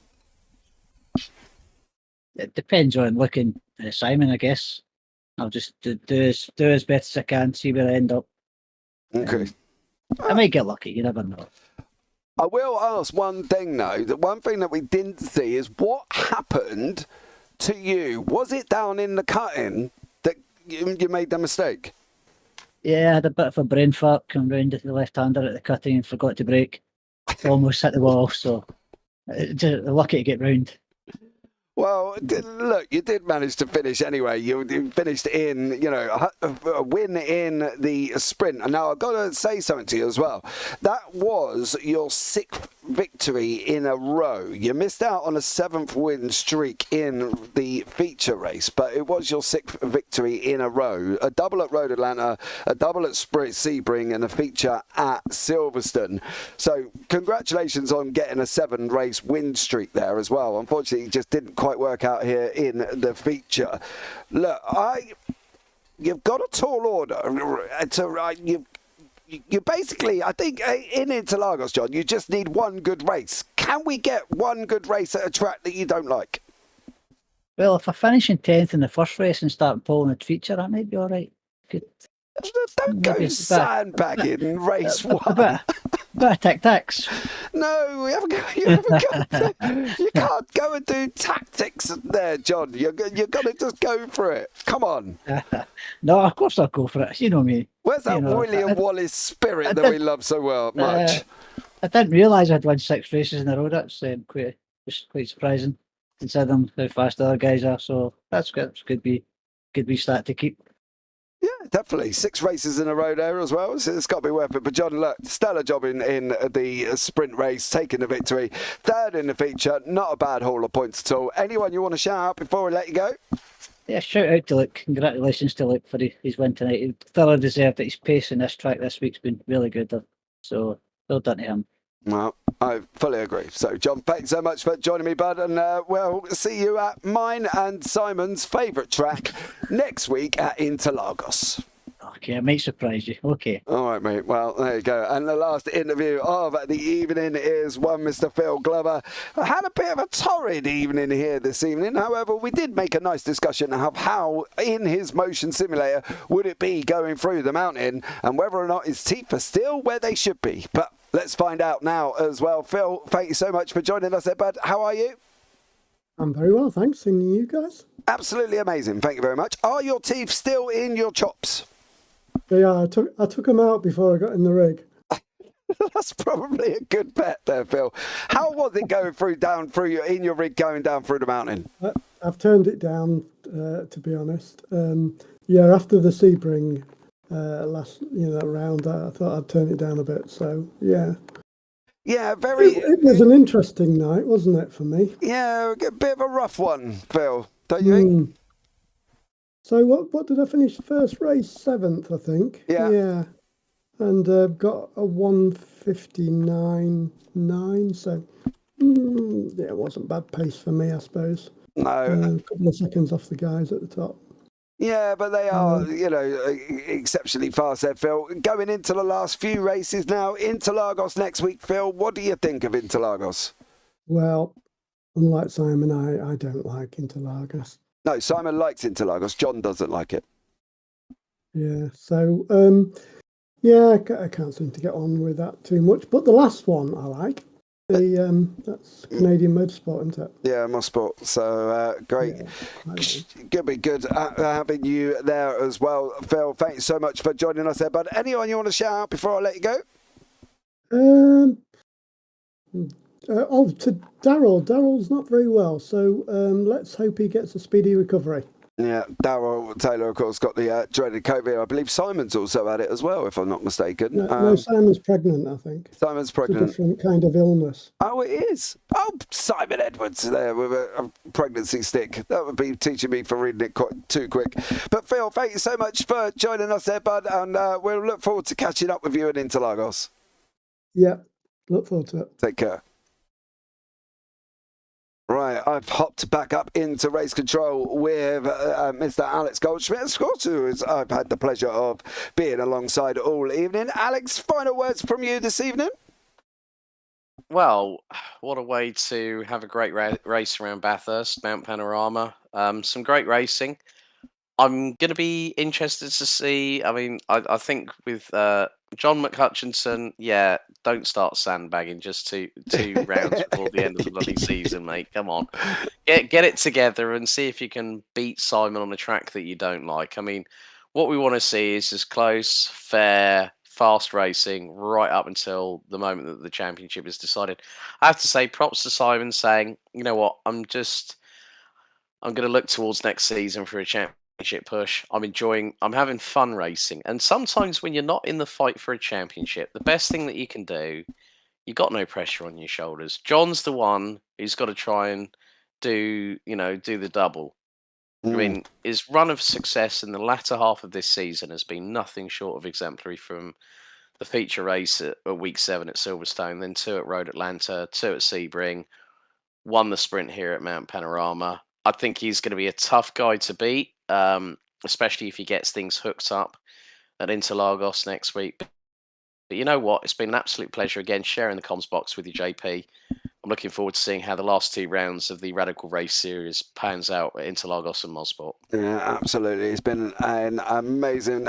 It depends on looking at Simon, I guess. I'll just do as best as I can, see where I end up. Okay. I might get lucky. You never know. I will ask one thing though. The one thing that we didn't see is what happened to you. Was it down in the cutting that you made the mistake? Yeah, I had a bit of a brain fart come round to the left-hander at the cutting and forgot to brake. Almost hit the wall, so just lucky to get round. Well, look, you did manage to finish anyway. You finished in, a win in the sprint. And now I've got to say something to you as well. That was your 6th victory in a row. You missed out on a 7th win streak in the feature race, but it was your 6th victory in a row. A double at Road Atlanta, a double at Sebring, and a feature at Silverstone. So congratulations on getting a 7-race win streak there as well. Unfortunately, it just didn't quite work out here in the feature. Look, you've got a tall order. You basically, I think, in Interlagos, John, you just need one good race. Can we get one good race at a track that you don't like? Well, if I finish in 10th in the first race and start pulling a feature, that might be all right. Good. Don't go sandbagging in race 1. A bit of tactics. No, you can't go and do tactics there, John. You're going to just go for it. Come on. No, of course I'll go for it. You know me. Where's that William Wallace spirit that we love so much? I didn't realise I'd won 6 races in a row. That's quite surprising, considering how fast the other guys are. So that's good. It's good be stat to keep. Yeah, definitely. 6 races in a row there as well. So it's got to be worth it. But John, look, stellar job in the sprint race, taking the victory. 3rd in the feature. Not a bad haul of points at all. Anyone you want to shout out before we let you go? Yeah, shout out to Luke. Congratulations to Luke for his win tonight. He thoroughly deserved it. His pace in this track this week's been really good. So well done to him. Well, I fully agree. So, John, thanks so much for joining me, bud. And we'll see you at mine and Simon's favourite track next week at Interlagos. Okay, I might surprise you. Okay. All right, mate. Well, there you go. And the last interview of the evening is one Mr. Phil Glover. I had a bit of a torrid evening here this evening. However, we did make a nice discussion of how, in his motion simulator, would it be going through the mountain and whether or not his teeth are still where they should be. But let's find out now as well. Phil, thank you so much for joining us there, bud. How are you? I'm very well, thanks. And you guys? Absolutely amazing. Thank you very much. Are your teeth still in your chops? Yeah, I took them out before I got in the rig. That's probably a good bet there, Phil. How was it going in your rig going down through the mountain? I've turned it down, to be honest. After the Sebring last round, I thought I'd turn it down a bit. So yeah. Yeah, It was an interesting night, wasn't it, for me? Yeah, a bit of a rough one, Phil. Don't you think? So what did I finish first race? 7th, I think. Yeah. And got a 1:59.9. So it wasn't bad pace for me, I suppose. No. A couple of seconds off the guys at the top. Yeah, but they are, exceptionally fast there, Phil. Going into the last few races now, Interlagos next week, Phil. What do you think of Interlagos? Well, unlike Simon, I don't like Interlagos. No, Simon likes Interlagos. John doesn't like it. Yeah, so, I can't seem to get on with that too much. But the last one I like. That's Canadian Motorsport, isn't it? Yeah, Motorsport. So great. Could be good having you there as well, Phil. Thanks so much for joining us there, bud. Anyone you want to shout out before I let you go? To Daryl. Daryl's not very well, so let's hope he gets a speedy recovery. Yeah, Daryl Taylor, of course, got the dreaded COVID. I believe Simon's also had it as well, if I'm not mistaken. No, Simon's pregnant, I think. Simon's pregnant. It's a different kind of illness. Oh, it is? Oh, Simon Edwards there with a pregnancy stick. That would be teaching me for reading it quite too quick. But Phil, thank you so much for joining us there, bud, and we'll look forward to catching up with you in Interlagos. Yeah, Look forward to it. Take care. Right, I've hopped back up into race control with Mr. Alex Goldschmidt, of course, who I've had the pleasure of being alongside all evening. Alex, final words from you this evening? Well, what a way to have a great race around Bathurst, Mount Panorama. Some great racing. I'm going to be interested to see. I mean, I think with John McHutchinson, yeah, don't start sandbagging just two rounds before the end of the bloody season, mate. Come on, get it together and see if you can beat Simon on a track that you don't like. I mean, what we want to see is just close, fair, fast racing right up until the moment that the championship is decided. I have to say, props to Simon saying, you know what, I'm going to look towards next season for a championship push. I'm having fun racing. And sometimes when you're not in the fight for a championship, the best thing that you can do, you got no pressure on your shoulders. John's the one who's got to try and do the double. I mean, his run of success in the latter half of this season has been nothing short of exemplary, from the feature race at week 7 at Silverstone, then 2 at Road Atlanta, 2 at Sebring, won the sprint here at Mount Panorama. I think he's going to be a tough guy to beat, especially if he gets things hooked up at Interlagos next week. But you know what? It's been an absolute pleasure again sharing the comms box with you, JP. I'm looking forward to seeing how the last 2 rounds of the Radical Race Series pans out at Interlagos and Mosport. Yeah, absolutely. It's been an amazing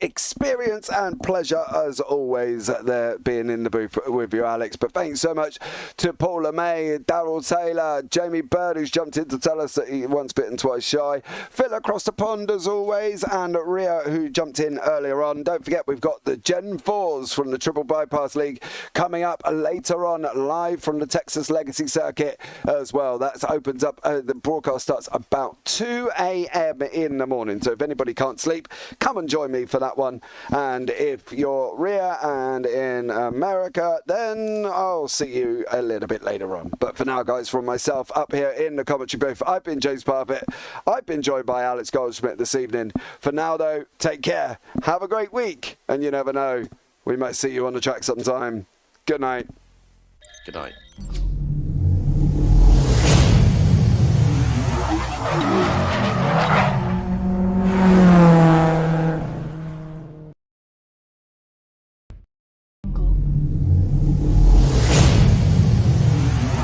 experience and pleasure as always there being in the booth with you, Alex. But thanks so much to Paula May, Darryl Taylor, Jamie Bird, who's jumped in to tell us that he once bitten twice shy, Phil across the pond as always, and Ria, who jumped in earlier on. Don't forget, we've got the Gen 4s from the Triple Bypass League coming up later on, live from the Texas Legacy Circuit as well. That opens up, the broadcast starts about 2 a.m. in the morning, so if anybody can't sleep, come and join me for that one. And if you're Ria and in America, then I'll see you a little bit later on. But for now, guys, from myself up here in the commentary booth, I've been James Parfitt. I've been joined by Alex Goldschmidt this evening. For now, though, take care. Have a great week. And you never know, we might see you on the track sometime. Good night. Good night.